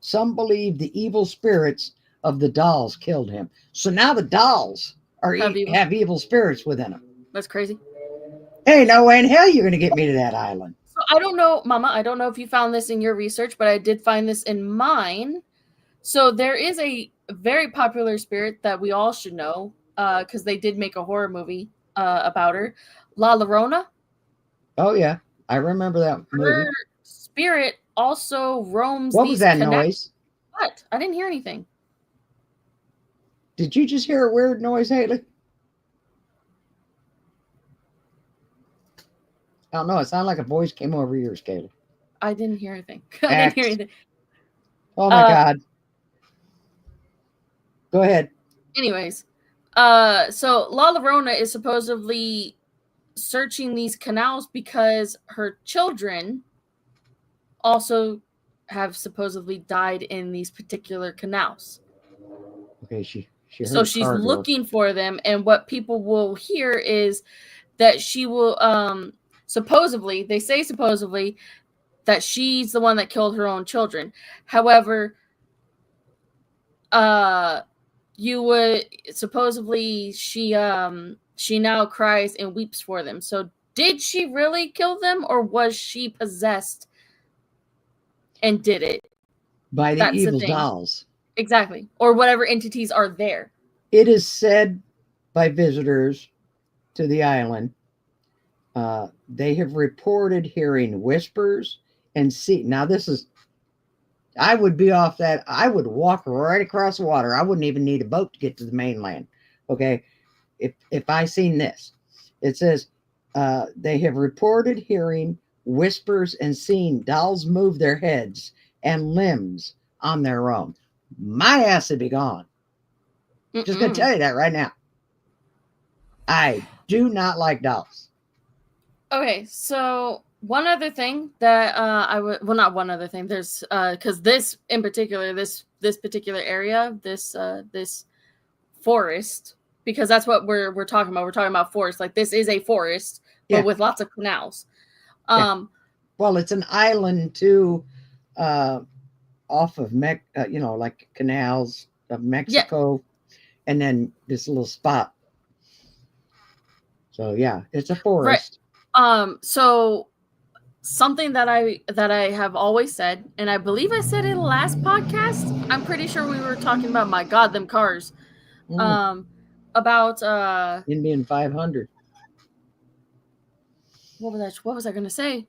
Some believe the evil spirits of the dolls killed him. So now the dolls Have you? have evil spirits within them. That's crazy. Hey, no way in hell you're going to get me to that island. So I don't know, Mama. I don't know if you found this in your research, but I did find this in mine. So there is a very popular spirit that we all should know, because they did make a horror movie about her, La Llorona. Oh, yeah. I remember that Her movie. spirit also roams What was these that canals. noise? What? I didn't hear anything. Did you just hear a weird noise, Haley? I don't know. It sounded like a voice came over yours, Kayla. I didn't hear anything. I didn't hear X. anything. Oh, my God. Go ahead. Anyways, so La Llorona is supposedly searching these canals because her children also have supposedly died in these particular canals. Okay, she heard So a she's car door. looking for them, and what people will hear is that she will supposedly, they say supposedly, that she's the one that killed her own children. However, you would supposedly she now cries and weeps for them. So did she really kill them, or was she possessed and did it? By the That's the evil thing. dolls. Exactly. Or whatever entities are there. It is said by visitors to the island, they have reported hearing whispers and see. Now, this is, I would be off that. I would walk right across the water. I wouldn't even need a boat to get to the mainland. Okay. If I seen this, it says they have reported hearing whispers and seen dolls move their heads and limbs on their own. My ass would be gone. Just gonna Mm-mm. tell you that right now. I do not like dolls. Okay, so one other thing that I would, well, not one other thing. There's because this in particular, this particular area, this forest, because that's what we're talking about. We're talking about forest. Like this is a forest, but Yeah, with lots of canals. yeah. Um, Well, it's an island too, uh, off of like canals of yeah, Mexico, and then this little spot. So yeah, it's a right. forest. So something that I have always said, and I believe I said it last podcast. I'm pretty sure we were talking about, my God, them cars. Mm, Um, about Indian 500. what was I gonna say?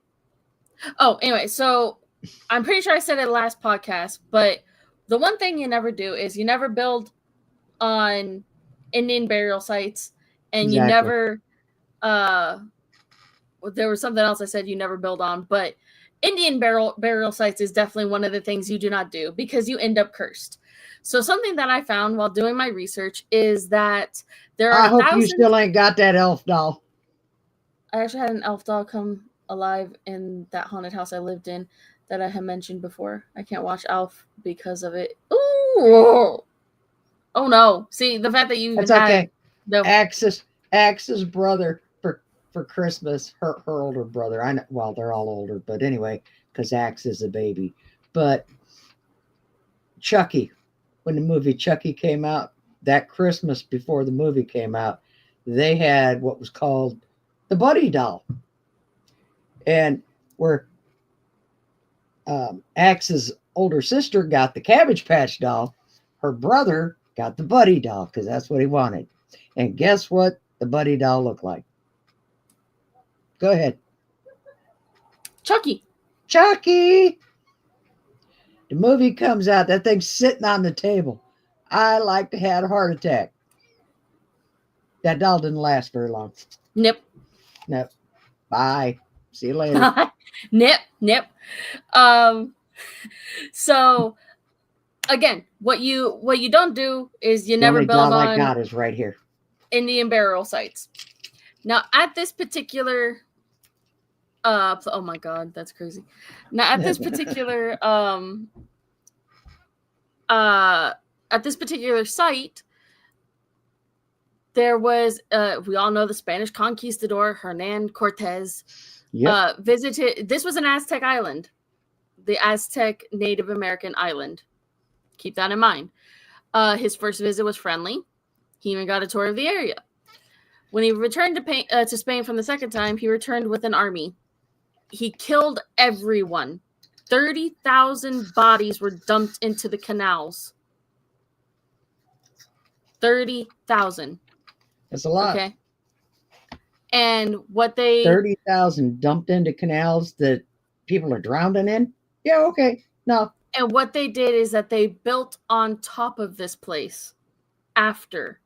Oh, anyway, so I'm pretty sure I said it last podcast, but The one thing you never do is you never build on Indian burial sites, and you Exactly. never. There was something else I said you never build on, but Indian burial sites is definitely one of the things you do not do because you end up cursed. So something that I found while doing my research is that there are I hope you thousands. still ain't got that elf doll. I actually had an elf doll come alive in that haunted house I lived in that I had mentioned before. I can't watch Elf because of it. Ooh! Oh no! See, the fact that you even That's had okay. the Axe's brother for Christmas, her older brother. I know, well, they're all older, but anyway, because Axe is a baby. But Chucky, when the movie Chucky came out, that Christmas before the movie came out, they had what was called the Buddy doll, and where Axe's older sister got the Cabbage Patch doll, her brother got the Buddy doll because that's what he wanted. And guess what the Buddy doll looked like? Go ahead. Chucky. Chucky! The movie comes out, that thing's sitting on the table. I like to have a heart attack. That doll didn't last very long. Nip. No. Bye. See you later. Nip. Um. So again, what you don't do is you The never only build doll I on got is right here. Indian burial sites. Now, at this particular, oh my god, that's crazy. Now, at this particular, at this particular site, there was, we all know the Spanish conquistador Hernan Cortez. Yep. Visited. This was an Aztec island, the Aztec Native American island. Keep that in mind. His first visit was friendly. He even got a tour of the area. When he returned to Spain from the second time, he returned with an army. He killed everyone. 30,000 bodies were dumped into the canals. 30,000. That's a lot. Okay. And what they 30,000 dumped into canals that people are drowning in? Yeah, okay. No. And what they did is that they built on top of this place after,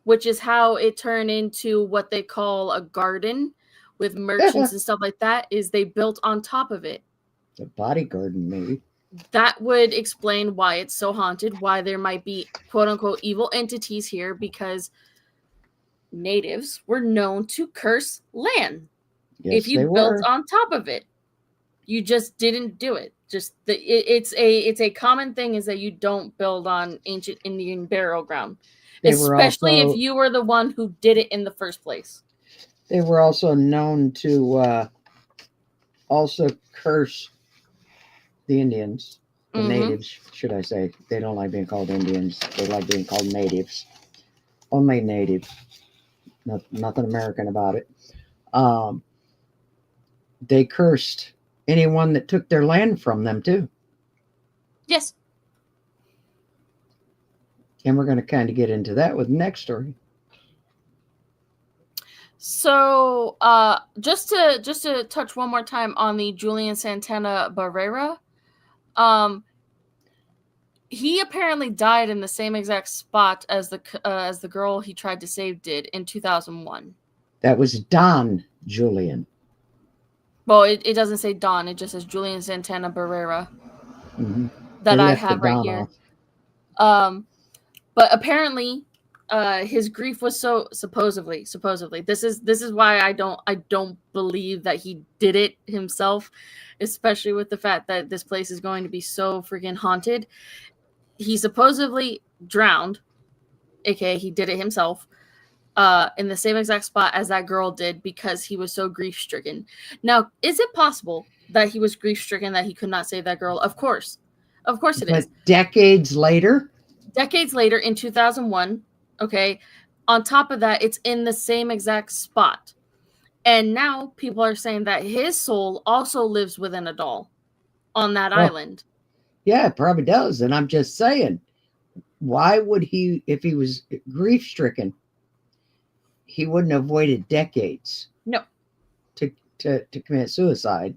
which is how it turned into what they call a garden with merchants and stuff like that, is they built on top of it. A body garden, maybe. That would explain why it's so haunted, why there might be quote-unquote evil entities here, because natives were known to curse land. Yes, if you built on top of it. You just didn't do it. Just it's a common thing is that you don't build on ancient Indian burial ground, especially if you were the one who did it in the first place. They were also known to also curse the Indians, the natives, should I say. They don't like being called Indians. They like being called natives. Only native. Nothing American about it. They cursed anyone that took their land from them, too. Yes. And we're going to kind of get into that with the next story. So, just to touch one more time on the Julian Santana Barrera, he apparently died in the same exact spot as the girl he tried to save did in 2001. That was Don Julian. Well, it doesn't say Don. It just says Julian Santana Barrera. Mm-hmm. That I have right here. But apparently, his grief was so supposedly. This is why I don't believe that he did it himself, especially with the fact that this place is going to be so freaking haunted. He supposedly drowned, aka he did it himself, in the same exact spot as that girl did because he was so grief-stricken. Now, is it possible that he was grief-stricken that he could not save that girl? Of course it is. Decades later in 2001, okay, on top of that, it's in the same exact spot. And now people are saying that his soul also lives within a doll on that island. Yeah, it probably does. And I'm just saying, why would he, if he was grief-stricken, he wouldn't have waited decades to commit suicide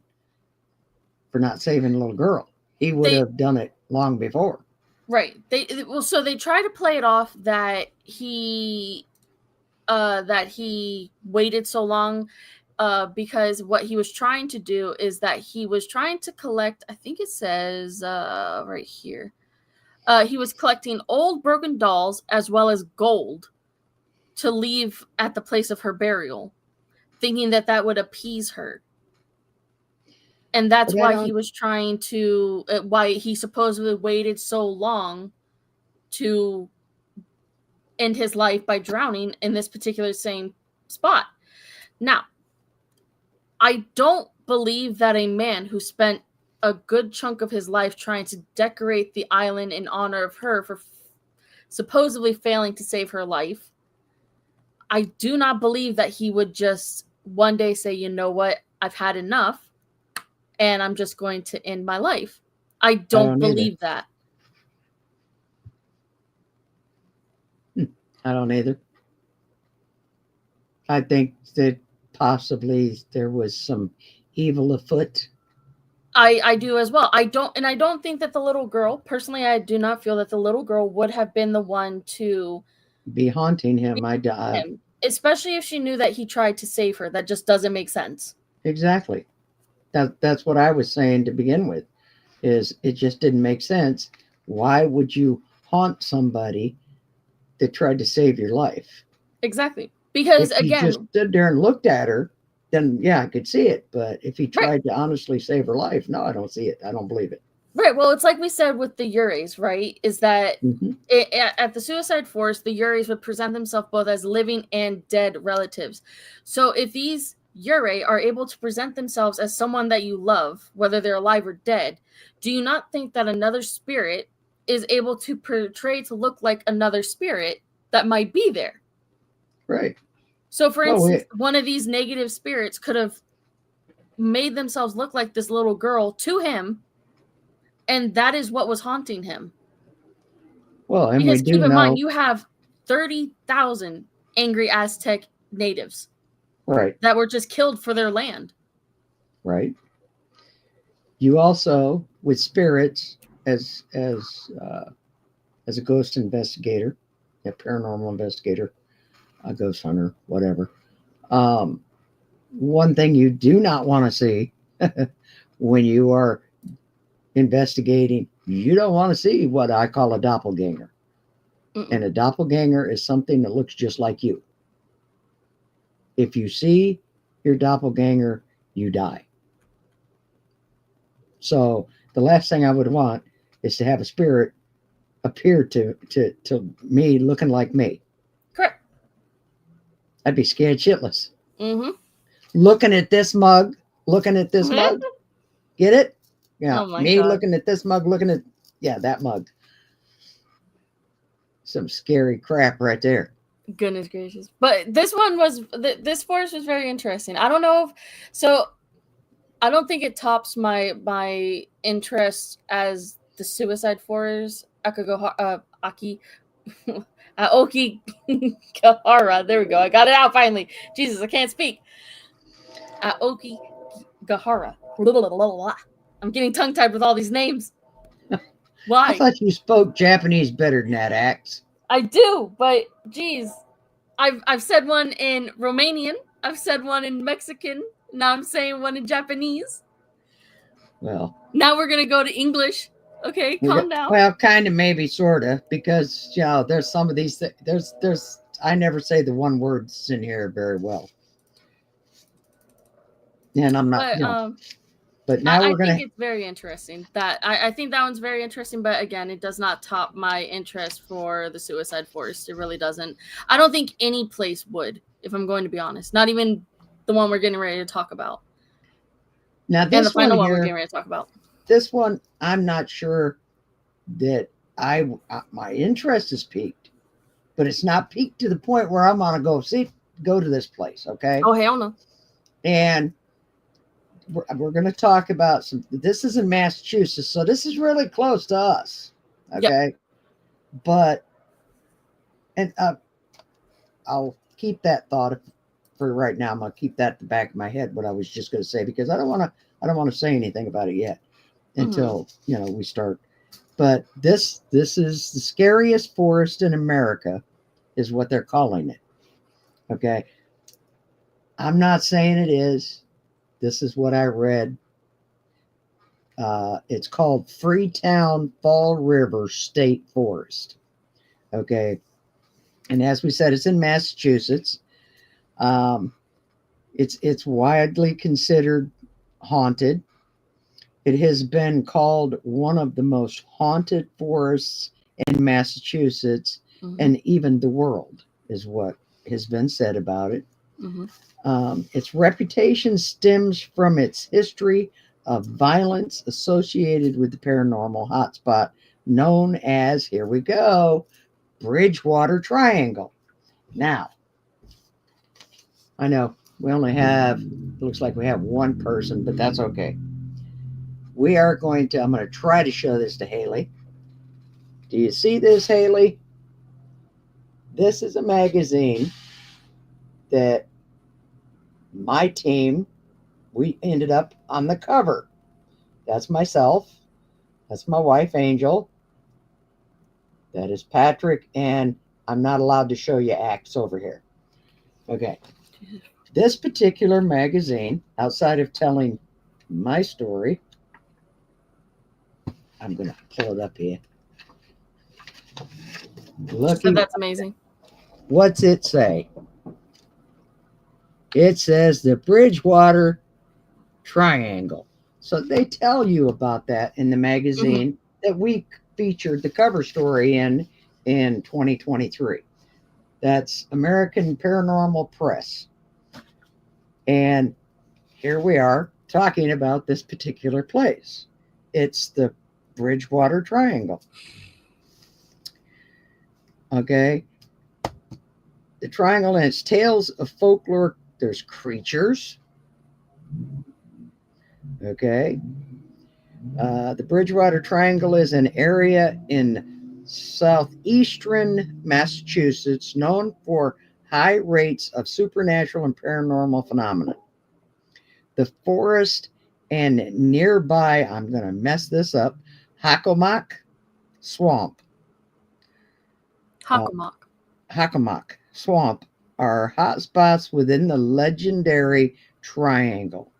for not saving a little girl. He would have done it long before. Right. So they try to play it off that he waited so long because what he was trying to do is that he was trying to collect, I think it says right here. He was collecting old broken dolls as well as gold to leave at the place of her burial, thinking that that would appease her. And that's But I why he don't. was trying to, why he supposedly waited so long to end his life by drowning in this particular same spot. Now, I don't believe that a man who spent a good chunk of his life trying to decorate the island in honor of her for supposedly failing to save her life, I do not believe that he would just one day say, you know what, I've had enough and I'm just going to end my life. I I don't don't either. believe that. I don't either. I think that possibly there was some evil afoot. I do as well. I don't think that the little girl, personally, I do not feel that the little girl would have been the one to Be haunting him. him, especially if she knew that he tried to save her. That just doesn't make sense. Exactly. That's what I was saying to begin with. Is it just didn't make sense? Why would you haunt somebody that tried to save your life? Exactly. Because If he just again, stood there and looked at her, then yeah, I could see it. But if he right, tried to honestly save her life, no, I don't see it. I don't believe it. right. Well, it's like we said with the Uris, right? Is that Hmm. at the suicide force, the Uris would present themselves both as living and dead relatives. So if these Yuri are able to present themselves as someone that you love, whether they're alive or dead, do you not think that another spirit is able to portray to look like another spirit that might be there? Right. So, for Well, instance, one of these negative spirits could have made themselves look like this little girl to him, and that is what was haunting him. and we Because keep do in mind, know. you have 30,000 angry Aztec natives Right. that were just killed for their land. Right. You also with spirits as a ghost investigator, a paranormal investigator, a ghost hunter, whatever. Um, One thing you do not want to see when you are investigating, you don't want to see what I call a doppelganger. Mm-mm. And a doppelganger is something that looks just like you. If you see your doppelganger, you die. So the last thing I would want is to have a spirit appear to me looking like me. Correct. I'd be scared shitless. Mm-hmm. Looking at this mug, looking at this mug, get it? Yeah, Oh my me god. looking at this mug, looking at, yeah, that mug. Some scary crap right there. Goodness gracious. But this one was, this forest was very interesting. I don't know if, so I don't think it tops my interest as the suicide forest. Aki Aoki Gahara. There we go. I got it out finally. Jesus, I can't speak. Aoki Gahara. I'm getting tongue tied with all these names. I Why? thought you spoke Japanese better than that, Axe. I do, but geez, I've said one in Romanian. I've said one in Mexican. Now I'm saying one in Japanese. Well, Now we're gonna go to English. Okay, calm down. well, kind of, maybe, sort of, because there's some of these. There's. I never say the one words in here very well, and I'm not. But But now I we're think gonna. it's very interesting. That I think that one's very interesting. But again, it does not top my interest for the Suicide Forest. It really doesn't. I don't think any place would, if I'm going to be honest. Not even the one we're getting ready to talk about. Now And the this one final one we're here, getting ready to talk about. this one, I'm not sure that my interest is peaked, but it's not peaked to the point where I'm gonna go to this place. Okay, Oh hell no. and we're going to talk about some. This is in Massachusetts, so this is really close to us. Okay, Yep. but and I'll keep that thought for right now. I'm going to keep that at the back of my head. What I was just going to say, because I don't want to say anything about it yet until we start But this is the scariest forest in America, is what they're calling it. Okay, I'm not saying it is. This is what I read. It's called Freetown Fall River State Forest. Okay, and as we said, it's in Massachusetts. Um, it's widely considered haunted. It has been called one of the most haunted forests in Massachusetts and even the world, is what has been said about it. Its reputation stems from its history of violence associated with the paranormal hotspot known as, here we go, Bridgewater Triangle. Now, I know we only have, it looks like we have one person, but that's okay. I'm going to try to show this to Haley. Do you see this, Haley? This is a magazine that my team, we ended up on the cover. That's myself. That's my wife, Angel. That is Patrick, and I'm not allowed to show you Axe over here. Okay. This particular magazine, outside of telling my story, I'm going to pull it up here. So that's amazing. What's it say? It says the Bridgewater Triangle. So they tell you about that in the magazine that we featured the cover story in 2023. That's American Paranormal Press. And here we are talking about this particular place. It's the Bridgewater Triangle. Okay. The triangle and its tales of folklore. There's creatures. Okay. The Bridgewater Triangle is an area in southeastern Massachusetts known for high rates of supernatural and paranormal phenomena. The forest and nearby, I'm going to mess this up, Hockomock Swamp. Hockomock Swamp are hotspots within the legendary triangle.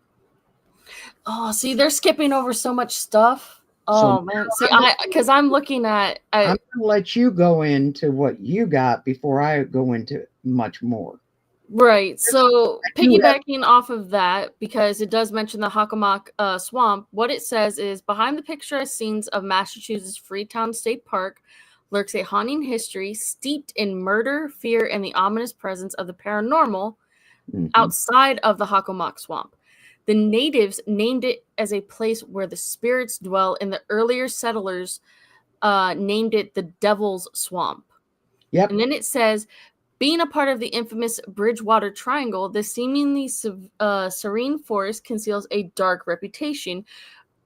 Oh, see, they're skipping over so much stuff. Oh, man. See, because I'm looking at... I'm going to let you go into what you got before I go into much more. Right. So piggybacking off of that, because it does mention the Hockomock Swamp, what it says is, behind the picturesque scenes of Massachusetts Freetown State Park lurks a haunting history steeped in murder, fear, and the ominous presence of the paranormal outside of the Hockomock Swamp. The natives named it as a place where the spirits dwell, and the earlier settlers named it the Devil's Swamp. Yep. And then it says, being a part of the infamous Bridgewater Triangle, the seemingly serene forest conceals a dark reputation,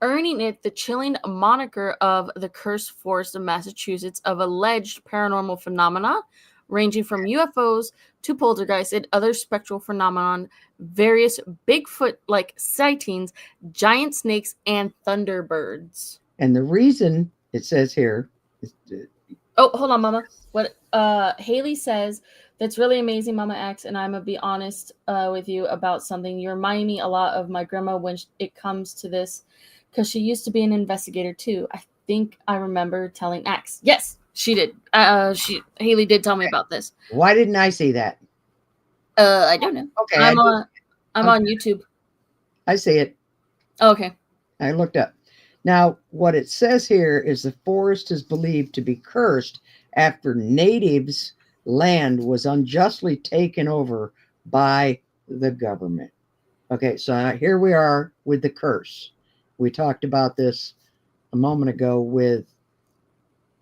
earning it the chilling moniker of the Cursed Forest of Massachusetts of alleged paranormal phenomena, ranging from UFOs to poltergeists and other spectral phenomenon, various Bigfoot-like sightings, giant snakes, and thunderbirds. And the reason it says here is... Oh, hold on, Mama. What Haley says, that's really amazing, Mama Axe, and I'm going to be honest with you about something. You remind me a lot of my grandma when it comes to this, because she used to be an investigator too. I think I remember telling Axe. Yes, she did. Haley did tell me about this. Why didn't I see that? I don't know. Okay, I'm on YouTube. I see it. Okay. I looked up. Now, what it says here is the forest is believed to be cursed after natives' land was unjustly taken over by the government. Okay, so here we are with the curse. We talked about this a moment ago with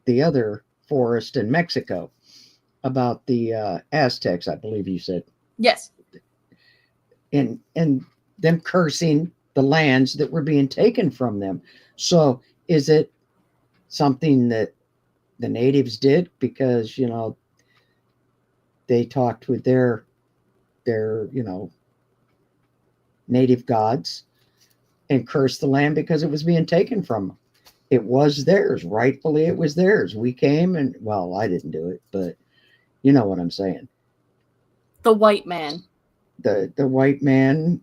the other forest in Mexico, about the Aztecs, I believe you said. Yes. And them cursing the lands that were being taken from them. So is it something that the natives did because, they talked with their native gods and cursed the land because it was being taken from them? it was theirs. Rightfully, it was theirs. We came and, well, I didn't do it, but you know what I'm saying. The white man. The white man,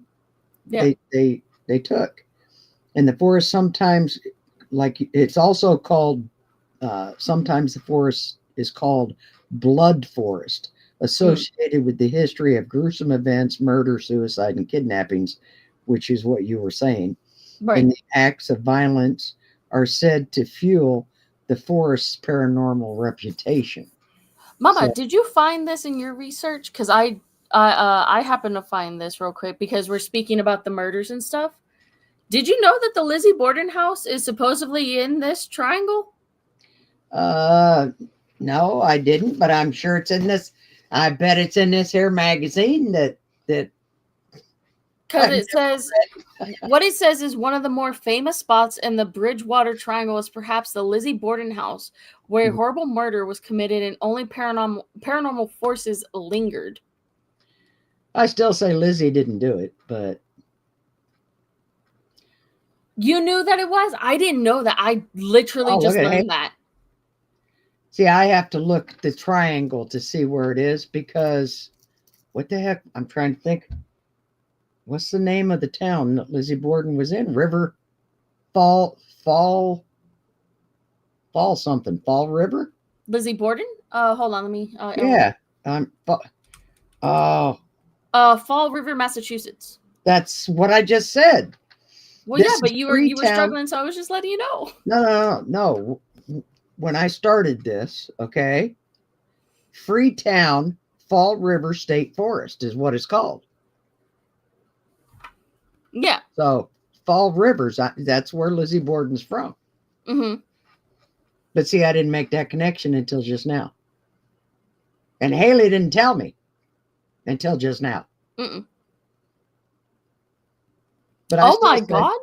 Yeah. they took. And the forest sometimes, like it's also called, sometimes the forest is called blood forest, associated with the history of gruesome events, murder, suicide, and kidnappings, which is what you were saying. Right. And the acts of violence are said to fuel the forest's paranormal reputation. Mama, So, did you find this in your research? Because I happen to find this real quick because we're speaking about the murders and stuff. Did you know that the Lizzie Borden house is supposedly in this triangle? no, I didn't, but I'm sure it's in this. I bet it's in this here magazine that Because it says what it says is one of the more famous spots in the Bridgewater Triangle is perhaps the Lizzie Borden house, where a horrible murder was committed and only paranormal forces lingered. I still say Lizzie didn't do it, but you knew that it was? I didn't know that. I literally just learned that. See, I have to look at the triangle to see where it is because what the heck? I'm trying to think. What's the name of the town that Lizzie Borden was in? River Fall something. Fall River? Lizzie Borden? Hold on, let me yeah. Fall River, Massachusetts. That's what I just said. Well, yeah, but you were struggling, so I was just letting you know. No. When I started this, okay, Freetown Fall River State Forest is what it's called. Yeah. So Fall Rivers, that's where Lizzie Borden's from. Mm-hmm. But see, I didn't make that connection until just now. And Haley didn't tell me until just now. Mm-mm. But oh my God.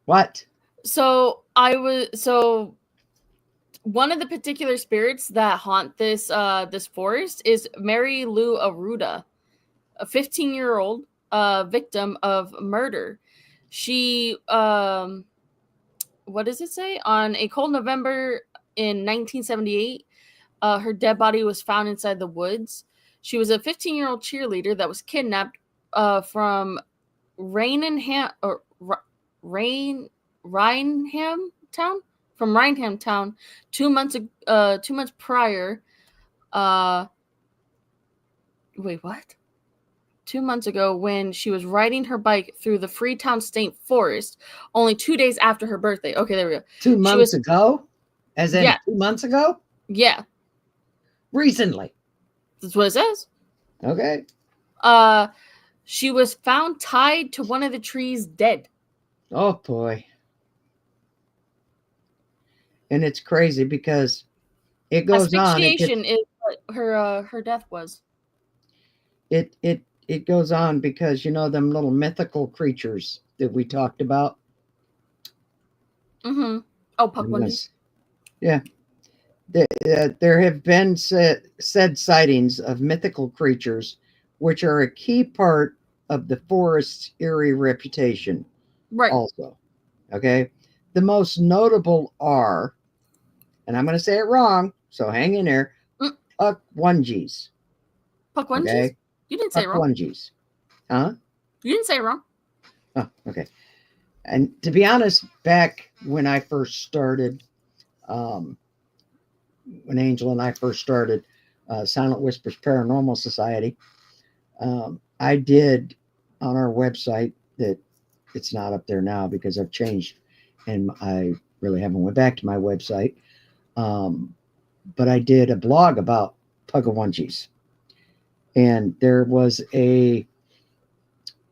What? So one of the particular spirits that haunt this this forest is Mary Lou Aruda, a 15-year-old victim of murder. She what does it say? On a cold November in 1978, her dead body was found inside the woods. She was a 15-year-old cheerleader that was kidnapped from Rainham Town. From Rainham Town 2 months 2 months prior. Wait, what? 2 months ago, when she was riding her bike through the Freetown State Forest, only 2 days after her birthday. Okay, there we go. 2 months ago? As in 2 months ago? Yeah. Recently. That's what it says. Okay. She was found tied to one of the trees dead. Oh, boy. And it's crazy because it goes on. Asphyxiation is what her death was. It goes on because, you know, them little mythical creatures that we talked about. Mm-hmm. Oh, Puckwungies. Yeah. There have been said sightings of mythical creatures, which are a key part of the forest's eerie reputation. Right. Also, okay. The most notable are, and I'm going to say it wrong, so hang in there. Puckwungies. Puckwungies? Okay? You didn't say it wrong. Puckwungies. Huh? You didn't say it wrong. Oh, okay. And to be honest, back when I first started, when Angel and I first started Silent Whispers Paranormal Society, I did on our website, that it's not up there now because I've changed and I really haven't went back to my website. But I did a blog about Puckwungies. And there was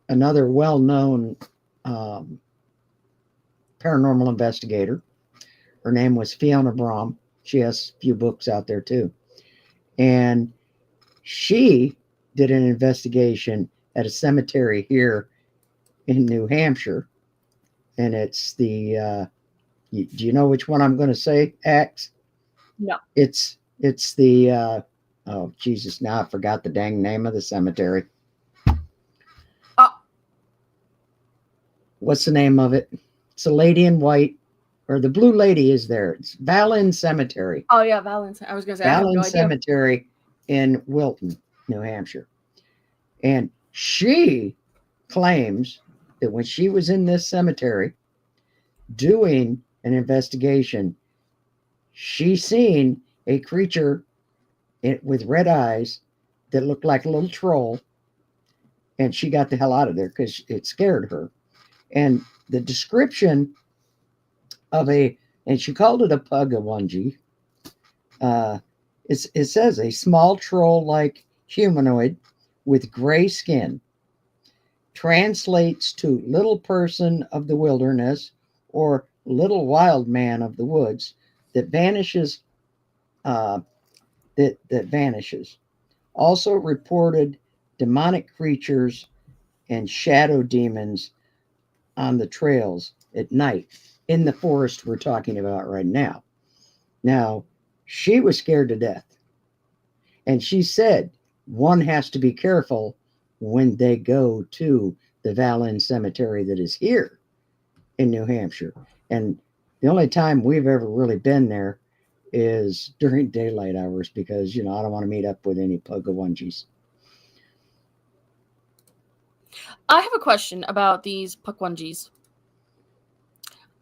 another well-known paranormal investigator. Her name was Fiona Brom. She has a few books out there too. And she did an investigation at a cemetery here in New Hampshire. And it's the, do you know which one I'm going to say, Axe? No. It's the, oh, Jesus, now I forgot the dang name of the cemetery. What's the name of it? It's a lady in white, or the blue lady is there. It's Valin Cemetery. Oh yeah, Valentine. I was gonna say I have no Valin idea. Cemetery in Wilton, New Hampshire. And she claims that when she was in this cemetery doing an investigation, she seen a creature with red eyes that looked like a little troll, and she got the hell out of there because it scared her. And the description of and she called it a pugawunji. It says a small troll-like humanoid with gray skin, translates to little person of the wilderness or little wild man of the woods that vanishes. That vanishes. Also reported demonic creatures and shadow demons on the trails at night in the forest we're talking about right now. Now, she was scared to death. And she said one has to be careful when they go to the Valin Cemetery that is here in New Hampshire. And the only time we've ever really been there is during daylight hours because, I don't want to meet up with any pugawungies. I have a question about these pugawunjis.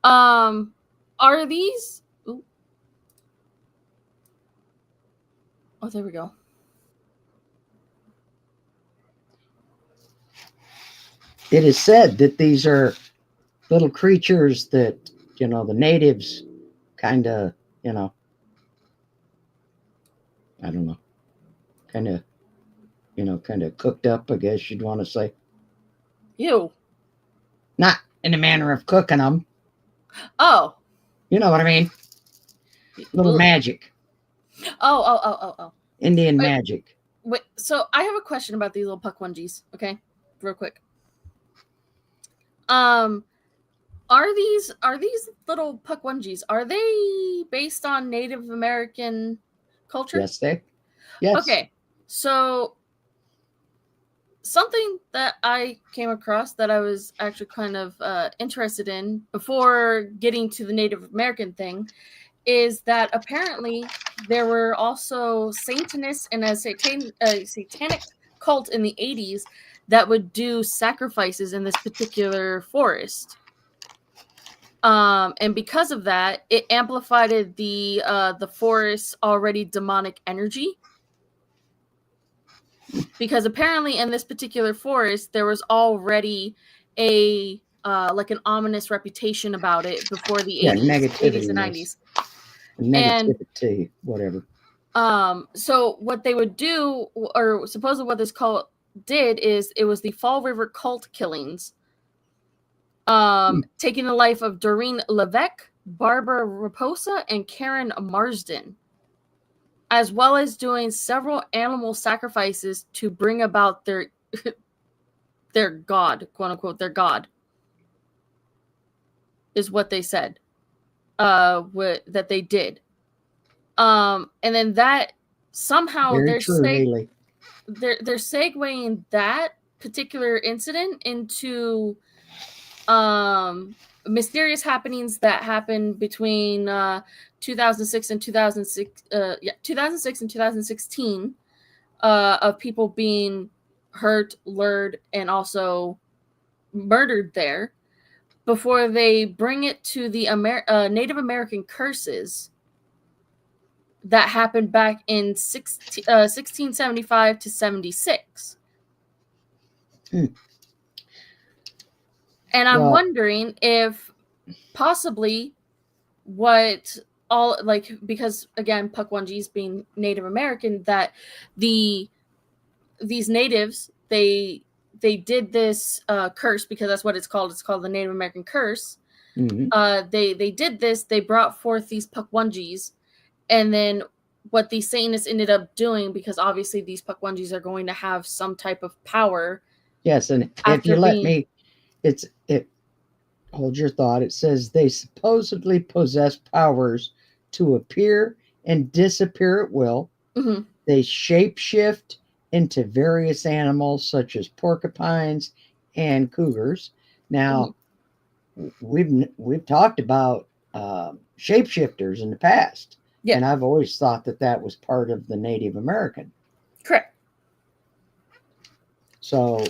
Are these? Ooh. Oh, there we go. It is said that these are little creatures that, the natives kind of, I don't know, kind of cooked up, I guess you'd want to say. Ew. Not in the manner of cooking them. Oh. You know what I mean? Little Ugh. magic. Oh. Indian magic. Wait, so I have a question about these little pugawunjis, okay? Real quick. Are these little pugawunjis, are they based on Native American culture? Yes. Okay. So something that I came across that I was actually kind of interested in before getting to the Native American thing is that apparently there were also Satanists and a satanic cult in the 80s that would do sacrifices in this particular forest. And because of that, it amplified the forest's already demonic energy. Because apparently in this particular forest, there was already a like an ominous reputation about it before the 80s and 90s. Negativity, whatever. So what they would do, or supposedly what this cult did, is it was the Fall River cult killings. Taking the life of Doreen Levesque, Barbara Raposa, and Karen Marsden, as well as doing several animal sacrifices to bring about their god, quote unquote, their god, is what they said. That they did. And then that somehow they're segueing that particular incident into mysterious happenings that happened between 2006 and 2016 of people being hurt, lured, and also murdered there, before they bring it to the Native American curses that happened back in 1675 to 76. And I'm wondering if possibly because again, Pugawunjis being Native American, that these natives, they did this curse, because that's what it's called. It's called the Native American curse. Mm-hmm. They did this. They brought forth these Pugawunjis, and then what these Satanists ended up doing, because obviously these Pugawunjis are going to have some type of power. Yes, and if you let me, hold your thought. It says they supposedly possess powers to appear and disappear at will. Mm-hmm. They shapeshift into various animals such as porcupines and cougars. Now, we've talked about shapeshifters in the past, Yeah. and I've always thought that that was part of the Native American. Correct. So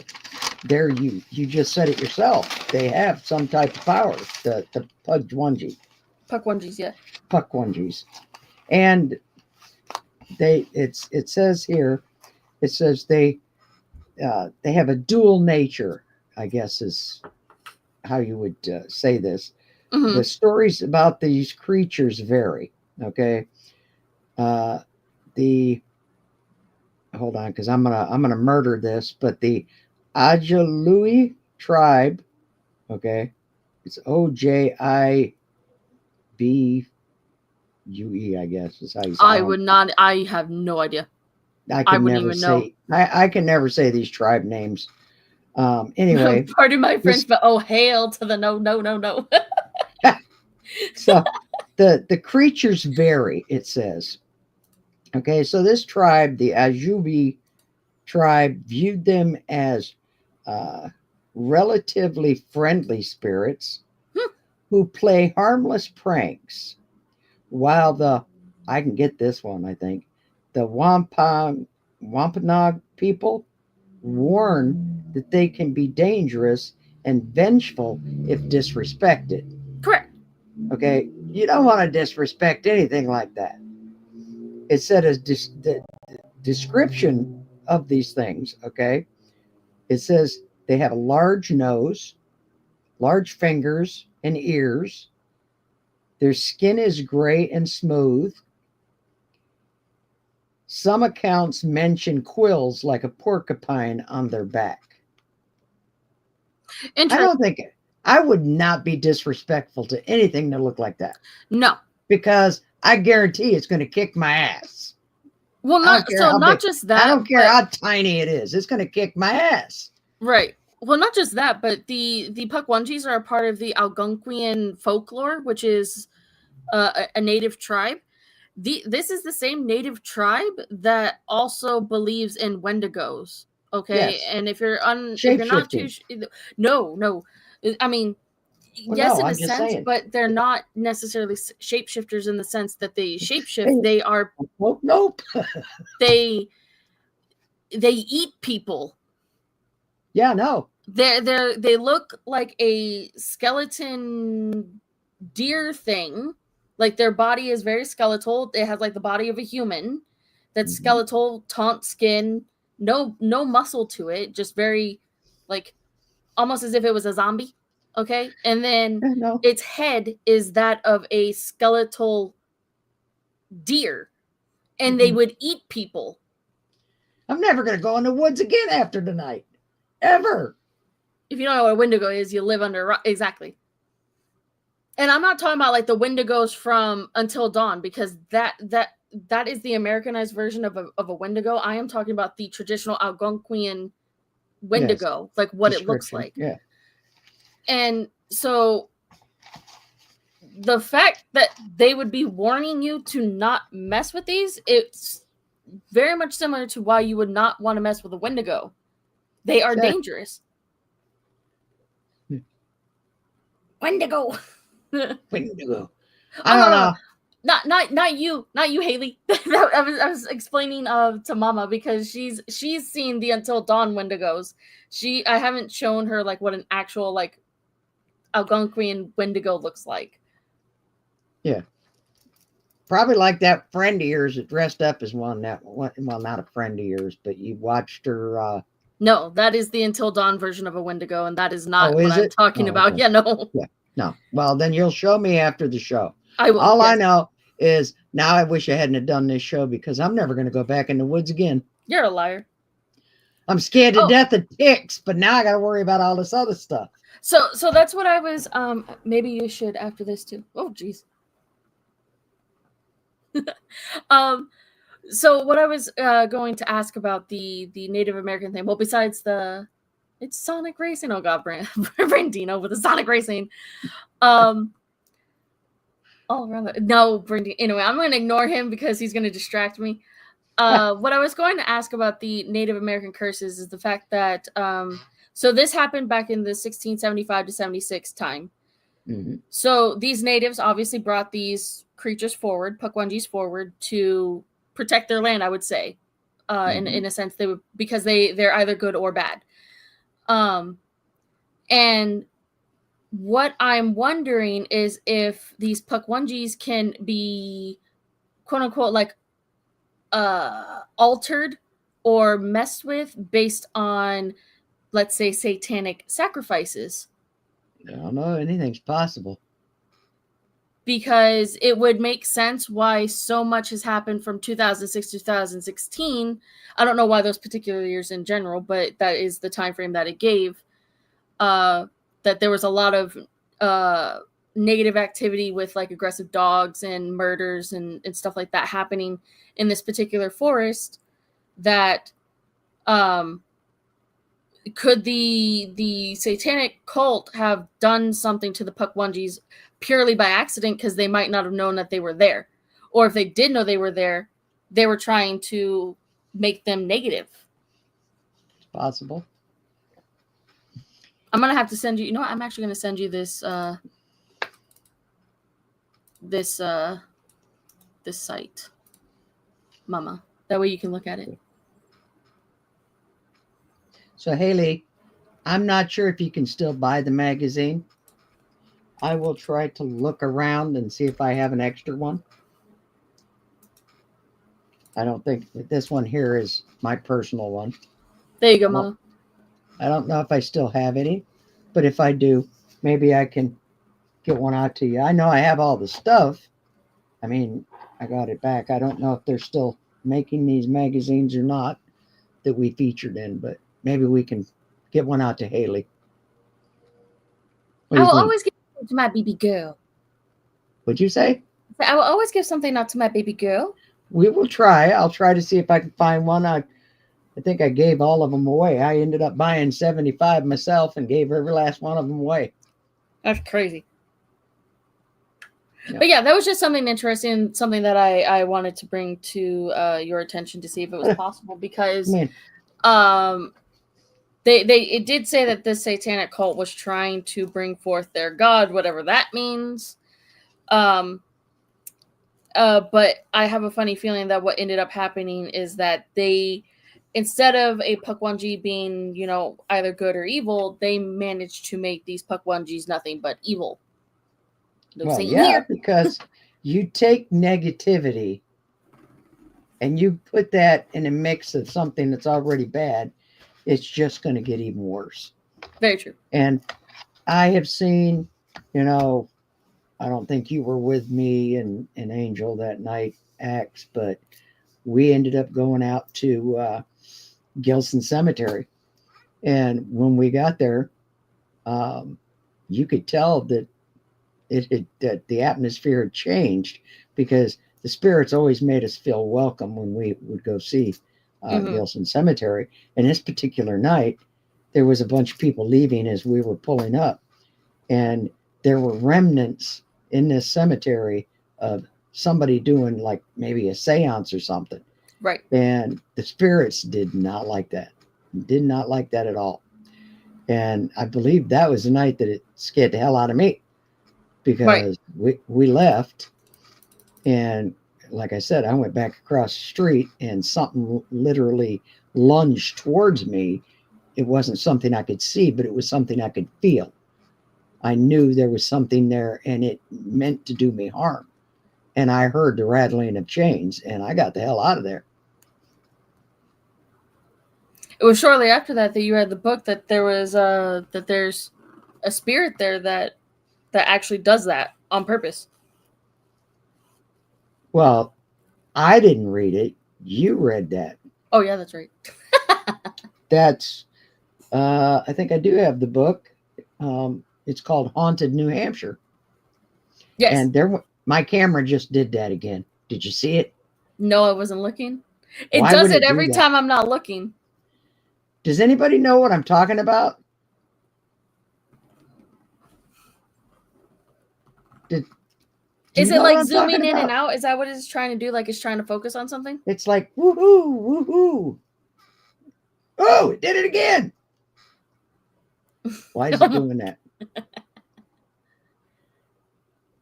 there, you just said it yourself. They have some type of power. The Pukwudgies, yeah. Pukwudgies, and it says here, it says they have a dual nature, I guess is how you would say this. Mm-hmm. The stories about these creatures vary. Okay, uh, the hold on, because I'm gonna murder this, but the Ajalui tribe, okay, it's Ojibwe, I guess is how you say. I would not. I have no idea. I I can wouldn't never even know. say. I can never say these tribe names. Anyway, Pardon my French, this but oh, hail to the no, no, no, no. so the creatures vary. It says, okay, so this tribe, the Ajubi tribe, viewed them as uh, relatively friendly spirits Hmm. who play harmless pranks, while the I can get this one. I think the Wampanoag people warn that they can be dangerous and vengeful if disrespected. Correct. Okay, you don't want to disrespect anything like that. It said as the description of these things. Okay, it says they have a large nose, large fingers and ears. Their skin is gray and smooth. Some accounts mention quills like a porcupine on their back. I Interesting. don't think I would not be disrespectful to anything that looked like that. No. Because I guarantee it's going to kick my ass. Well, not so. Not just that. I don't care how tiny it is. It's going to kick my ass. Right. Well, not just that, but the Pukwudgies are a part of the Algonquian folklore, which is a native tribe. This is the same native tribe that also believes in Wendigos. Okay, Yes. and if you're not too, no, I mean, well, yes, no, in I'm a sense, saying. But they're not necessarily shapeshifters in the sense that they shapeshift. They are nope. they eat people. Yeah, no. They look like a skeleton deer thing. Like their body is very skeletal. It has like the body of a human. That's skeletal, taunt skin, no muscle to it, just very like almost as if it was a zombie. Okay? And then its head is that of a skeletal deer. And they would eat people. I'm never going to go in the woods again after tonight. Ever. If you don't know what a Wendigo is, you live under exactly. And I'm not talking about like the Wendigos from Until Dawn, because that is the Americanized version of a Wendigo. I am talking about the traditional Algonquian Wendigo, yes. Like what it looks like. Yeah. And so the fact that they would be warning you to not mess with these, it's very much similar to why you would not want to mess with a Wendigo. They are dangerous. Wendigo. Wendigo. I don't know. Not you, Haley. I was explaining to Mama because she's seen the Until Dawn Wendigos. I haven't shown her like what an actual like Algonquian Wendigo looks like. Yeah. Probably like that friend of yours that dressed up as one. Well, not a friend of yours, but you watched her. No, that is the Until Dawn version of a Wendigo, and that is not what I'm talking about. Okay. Yeah, no. Yeah, no. Well, then you'll show me after the show. I will. All I know is now I wish I hadn't have done this show because I'm never going to go back in the woods again. You're a liar. I'm scared to death of ticks, but now I got to worry about all this other stuff. So that's what I was. Maybe you should after this too. Oh, jeez. So what I was going to ask about the Native American thing. Well, besides it's Sonic Racing. Oh God, Brandino with the Sonic Racing. All around no, Brandino. Anyway, I'm going to ignore him because he's going to distract me. What I was going to ask about the Native American curses is the fact that so this happened back in the 1675 to 76 time. Mm-hmm. So these natives obviously brought these creatures forward, Pukwudgies forward, to protect their land, I would say. In a sense, they would, because they're either good or bad. And what I'm wondering is if these Pukwudgies can be, quote unquote, like altered or messed with based on, let's say, satanic sacrifices. I don't know. Anything's possible. Because it would make sense why so much has happened from 2006 to 2016. I don't know why those particular years in general, but that is the time frame that it gave. That there was a lot of negative activity with like aggressive dogs and murders and stuff like that happening in this particular forest. That could the satanic cult have done something to the Pukwudgies purely by accident because they might not have known that they were there, or if they did know they were there, they were trying to make them negative. It's possible. I'm gonna have to send you. You know what? I'm actually gonna send you this this site, Mama. That way you can look at it. So Haley, I'm not sure if you can still buy the magazine. I will try to look around and see if I have an extra one. I don't think this one here is my personal one. There you go, Mama. I don't know if I still have any, but if I do, maybe I can get one out to you. I know I have all the stuff. I mean, I got it back. I don't know if they're still making these magazines or not that we featured in, but maybe we can get one out to Haley. I will always give something to my baby girl. What'd you say? I will always give something out to my baby girl. We will try. I'll try to see if I can find one. I think I gave all of them away. I ended up buying 75 myself and gave every last one of them away. That's crazy. Yep. But yeah, that was just something interesting, something that I wanted to bring to your attention to see if it was possible, because it did say that this satanic cult was trying to bring forth their god, whatever that means. But I have a funny feeling that what ended up happening is that they, instead of a Pukwudgie being, either good or evil, they managed to make these Pukwudgies nothing but evil. Well, yeah, because you take negativity and you put that in a mix of something that's already bad, it's just going to get even worse. Very true. And I have seen, I don't think you were with me and Angel that night, Axe, but we ended up going out to Gilson Cemetery. And when we got there, you could tell that that the atmosphere had changed, because the spirits always made us feel welcome when we would go see Gilson Cemetery. And this particular night, there was a bunch of people leaving as we were pulling up, and there were remnants in this cemetery of somebody doing like maybe a seance or something. Right. And the spirits did not like that. Did not like that at all. And I believe that was the night that it scared the hell out of me, because we left, and like I said, I went back across the street and something literally lunged towards me. It wasn't something I could see, but it was something I could feel. I knew there was something there, and it meant to do me harm. And I heard the rattling of chains, and I got the hell out of there. It was shortly after that you read the book that there was that there's a spirit there that actually does that on purpose. Well, I didn't read it. You read that. Oh yeah, that's right. That's I think I do have the book. It's called Haunted New Hampshire. Yes. And my camera just did that again. Did you see it? No, I wasn't looking. It does it every time I'm not looking. Does anybody know what I'm talking about? Is it like zooming in and out? Is that what it's trying to do? Like it's trying to focus on something? It's like, woohoo, woohoo. Oh, it did it again. Why is it doing that?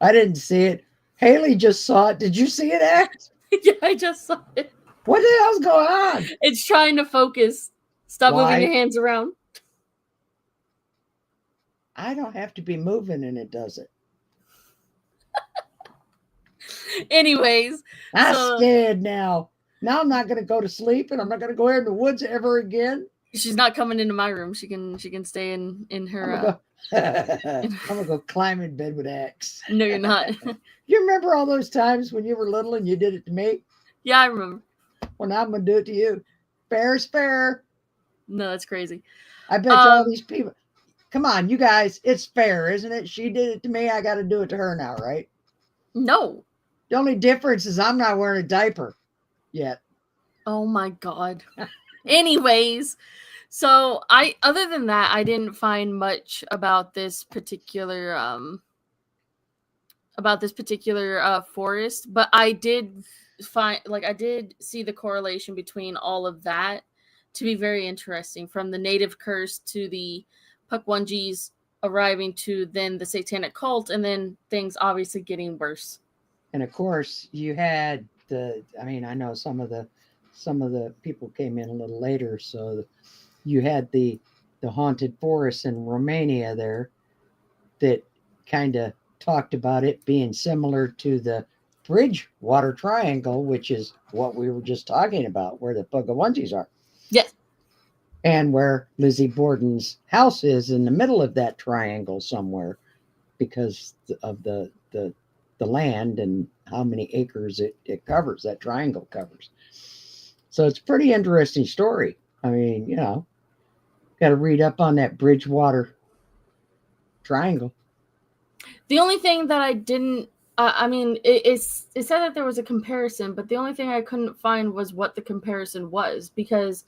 I didn't see it. Haley just saw it. Did you see it, X? Yeah, I just saw it. What the hell's going on? It's trying to focus. Stop moving Why? your hands around. I don't have to be moving and it does it. Anyways, I'm so scared now. Now I'm not going to go to sleep and I'm not going to go out in the woods ever again. she's not coming into my room. She can stay in her. I'm going to go climb in bed with X. No, you're not. You remember all those times when you were little and you did it to me? Yeah, I remember. Well, now I'm going to do it to you. Fair's fair. No, that's crazy. I bet you all these people. Come on, you guys. It's fair, isn't it? She did it to me. I got to do it to her now, right? No. The only difference is I'm not wearing a diaper yet. Oh my God. Anyways, so other than that, I didn't find much about this particular forest, but I did see the correlation between all of that to be very interesting, from the native curse to the Pukwudgies arriving to then the satanic cult, and then things obviously getting worse. And of course, you had I know some of the people came in a little later, so you had the haunted forest in Romania there that kind of talked about it being similar to the Bridgewater Triangle, which is what we were just talking about, where the Pukwudgies are. Yes. And where Lizzie Borden's house is in the middle of that triangle somewhere, because of the land and how many acres it covers, that triangle covers. So it's a pretty interesting story. I mean, got to read up on that Bridgewater Triangle. The only thing that I didn't, it said that there was a comparison, but the only thing I couldn't find was what the comparison was, because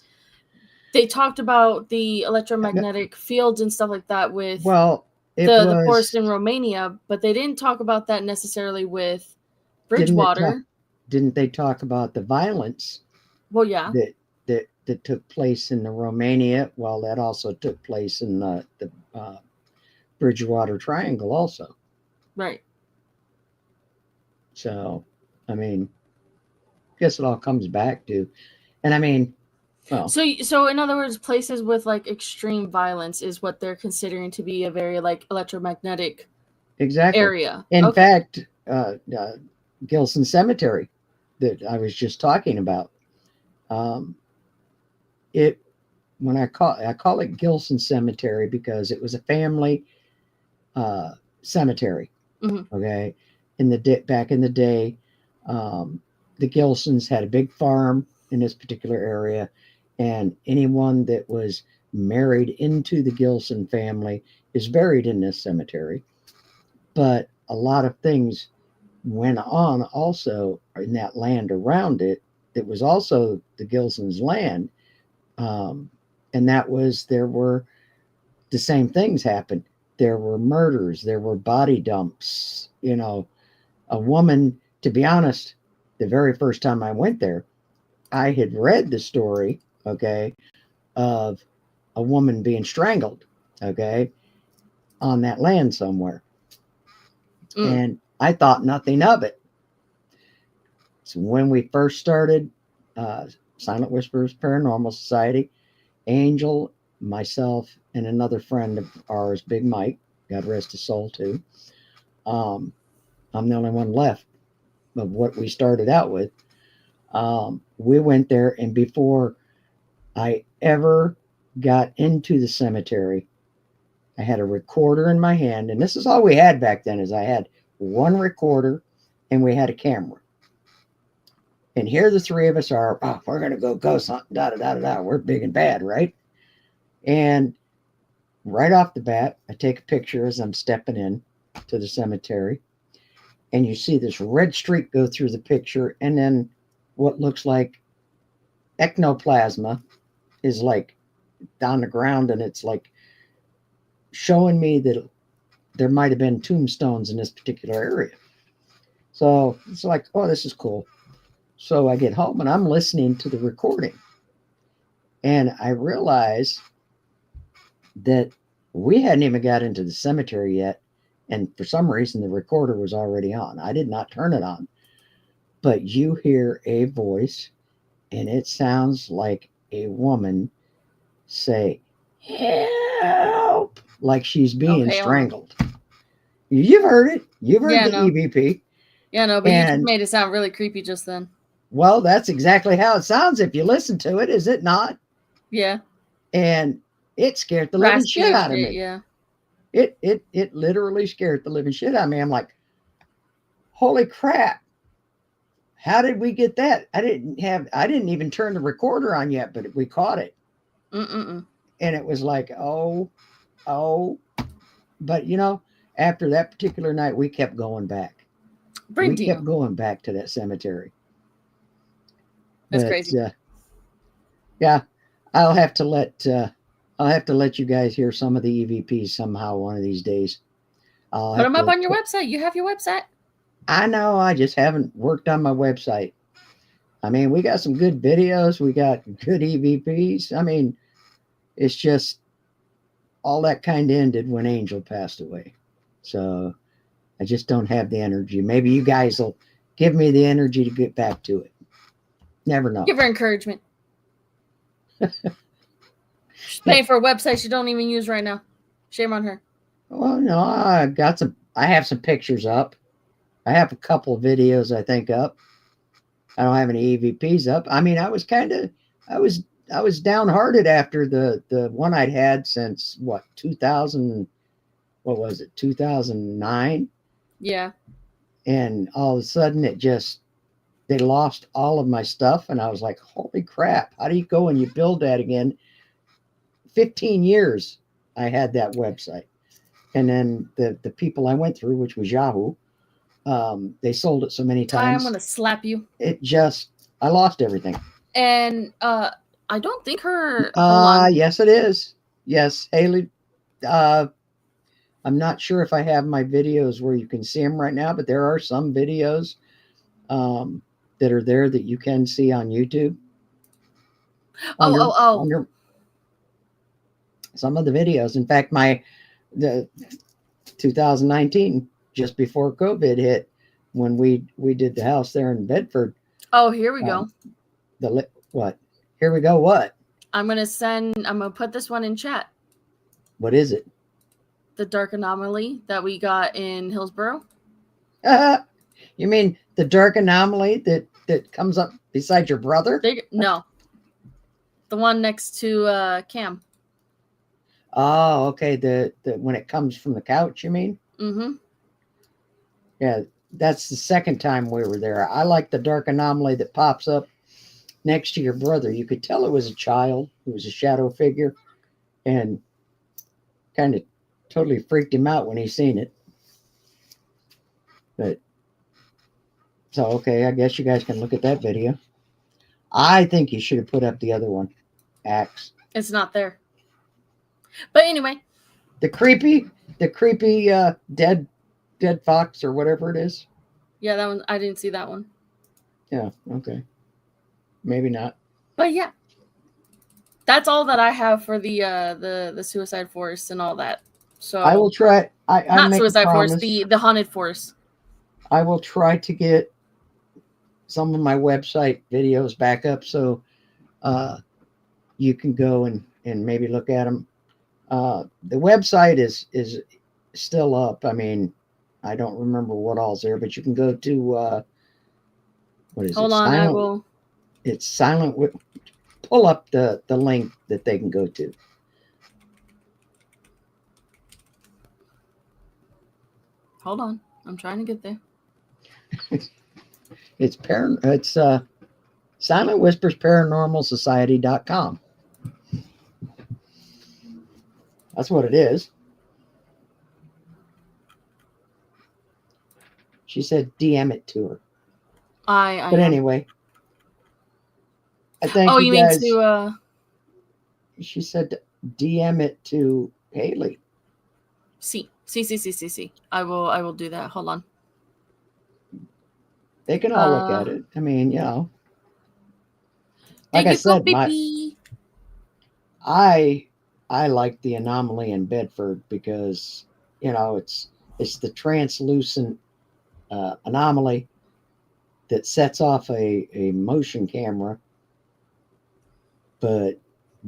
they talked about the electromagnetic fields and stuff like that with the forest in Romania, but they didn't talk about that necessarily with Bridgewater. Didn't they talk about the violence? Well, yeah. That took place in the Romania, while that also took place in the Bridgewater Triangle also. Right. So, I mean, I guess it all comes back to, and I mean, well. So in other words, places with like extreme violence is what they're considering to be a very like electromagnetic area. In fact, Gilson Cemetery that I was just talking about, when I call it Gilson Cemetery because it was a family cemetery. Mm-hmm. Okay, back in the day, the Gilsons had a big farm in this particular area, and anyone that was married into the Gilson family is buried in this cemetery. But a lot of things went on also in that land around it that was also the Gilsons' land. And that was, there were the same things happened. There were murders, there were body dumps. A woman, to be honest, the very first time I went there, I had read the story, of a woman being strangled, on that land somewhere. And I thought nothing of it. So when we first started Silent Whispers Paranormal Society, Angel, myself, and another friend of ours, Big Mike, God rest his soul too. I'm the only one left of what we started out with. We went there, and before I ever got into the cemetery, I had a recorder in my hand, and this is all we had back then, is I had one recorder and we had a camera. And here the three of us are, we're going to go ghost hunt, da-da-da-da-da. We're big and bad, right? And right off the bat, I take a picture as I'm stepping in to the cemetery. And you see this red streak go through the picture. And then what looks like ectoplasma is like down the ground. And it's like showing me that there might have been tombstones in this particular area. So it's like, oh, this is cool. So I get home and I'm listening to the recording. And I realize that we hadn't even got into the cemetery yet. And for some reason, the recorder was already on. I did not turn it on. But you hear a voice, and it sounds like a woman say, "Help!" like she's being Okay, hold on. strangled. You've heard it. You've heard Yeah, the no. EVP. Yeah, no, but you just And, made it sound really creepy just then. well, that's exactly how it sounds if you listen to it, is it not? Yeah. And it scared the living Raspy shit as out of shit, me. yeah. It literally scared the living shit out of me. I'm like, holy crap. How did we get that? I didn't even turn the recorder on yet, but we caught it. Mm-mm-mm. And it was like, oh. But after that particular night, we kept going back. We kept Brindio. going back to that cemetery. That's But crazy. yeah, I'll have to let I'll have to let you guys hear some of the EVPs somehow one of these days. I'll Put have them up to. on your website. You have your website. I know. I just haven't worked on my website. I mean, we got some good videos. We got good EVPs. I mean, it's just all that kind of ended when Angel passed away. So I just don't have the energy. Maybe you guys will give me the energy to get back to it. Never know. Give her encouragement. She's paying for a website she don't even use right now. Shame on her. Well, no, I have some pictures up. I have a couple of videos I think up. I don't have any EVPs up. I mean, I was I was downhearted after the one I'd had since what 2000, what was it, 2009, Yeah. and all of a sudden they lost all of my stuff, and I was like, holy crap, how do you go and you build that again? 15 years I had that website, and then the people I went through, which was Yahoo, they sold it so many Ty, I'm times, gonna slap you. I lost everything. And I don't think her. Hold on. Yes, it is. Yes, Haley. Uh, I'm not sure if I have my videos where you can see them right now, but there are some videos um, that are there that you can see on YouTube Oh, under oh, oh. under some of the videos. In fact, the 2019, just before COVID hit, when we did the house there in Bedford. Oh, here we go. What? Here we go. What? I'm gonna put this one in chat. What is it? The dark anomaly that we got in Hillsboro. You mean the dark anomaly that comes up beside your brother? No. The one next to Cam. Oh, okay. The when it comes from the couch, you mean? Mm-hmm. Yeah, that's the second time we were there. I like the dark anomaly that pops up next to your brother. You could tell it was a child. It was a shadow figure, and kind of totally freaked him out when he seen it. But so okay, I guess you guys can look at that video. I think you should have put up the other one, Axe. It's not there. But anyway, The creepy dead fox or whatever it is. yeah, that one I didn't see that one. Yeah, okay. Maybe not. But yeah. That's all that I have for the suicide forest and all that. So I will try. I not make suicide a promise. forest, the haunted forest. I will try to get some of my website videos back up so you can go and maybe look at them. The website is still up. I mean, I don't remember what all's there, but you can go to what is Hold it? on, I will. It's silent. Pull up the link that they can go to. Hold on, I'm trying to get there. It's Silent Whispers Paranormal Society.com. That's what it is. She said DM it to her. But anyway, I thank you guys. Mean to? She said DM it to Haley. See. I will do that. Hold on. They can all look at it. I mean, like I said, I like the anomaly in Bedford because it's It's the translucent anomaly that sets off a motion camera, but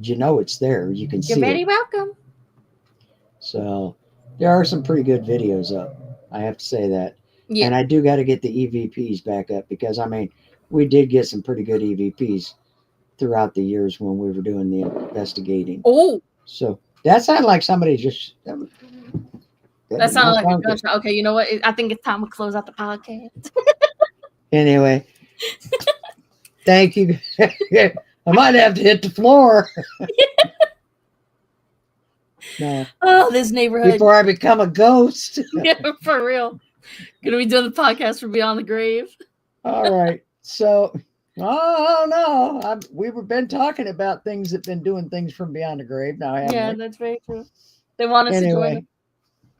you know it's there. You can You're see very it. welcome. So there are some pretty good videos up. I have to say that. Yeah. And I do got to get the EVPs back up because, I mean, we did get some pretty good EVPs throughout the years when we were doing the investigating. Oh, So that sounded like somebody just. that sounded like a gunshot. Okay, you know what? I think it's time to close out the podcast. Anyway, thank you. I might have to hit the floor. No. Oh, this neighborhood. Before I become a ghost. Yeah, for real. Gonna be doing the podcast for Beyond the Grave. All right. So, oh no, we've been talking about things that been doing things from beyond the grave. Now, yeah, that's very true. They want us to join them.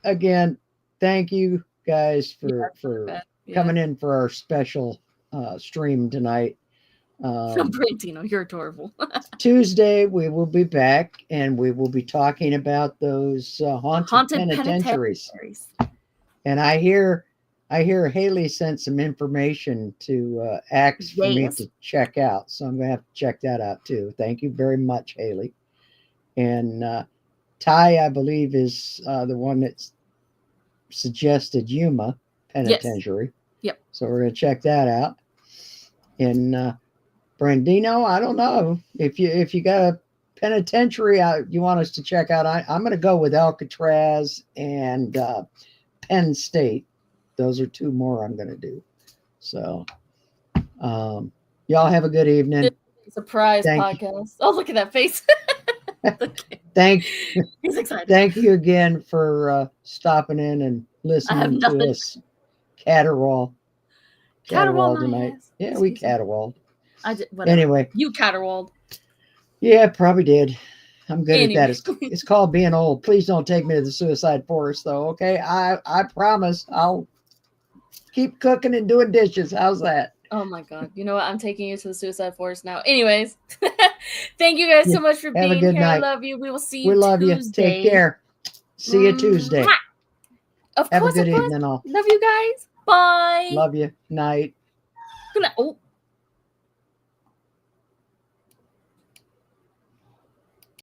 Again, thank you guys for coming in for our special stream tonight. Brantino, you're adorable. Tuesday we will be back and we will be talking about those haunted penitentiaries. And I hear Haley sent some information to ask for me to check out, so I'm gonna have to check that out too. Thank you very much, Haley. And Ty, I believe, is the one that's suggested Yuma Penitentiary. Yep. So we're gonna check that out. And Brandino, I don't know if you got a penitentiary you want us to check out. I'm gonna go with Alcatraz and Penn State. Those are two more I'm gonna do. So y'all have a good evening. Surprise podcast. Oh, look at that face. He's excited. Thank you again for stopping in and listening to us caterwaul tonight. Yeah, we caterwauled. I did. Whatever. Anyway, you caterwauled. Yeah, probably did. I'm good at that. It's called being old. Please don't take me to the suicide forest, though. Okay, I promise I'll keep cooking and doing dishes. How's that? Oh my God! You know what? I'm taking you to the suicide forest now. Anyways, thank you guys so much for being here. Night. I love you. We will see you. We love Tuesday. you. Take care. See you Tuesday. Of have course, a good evening, all. Love you guys. Bye. Love you. Night. Good night. Oh.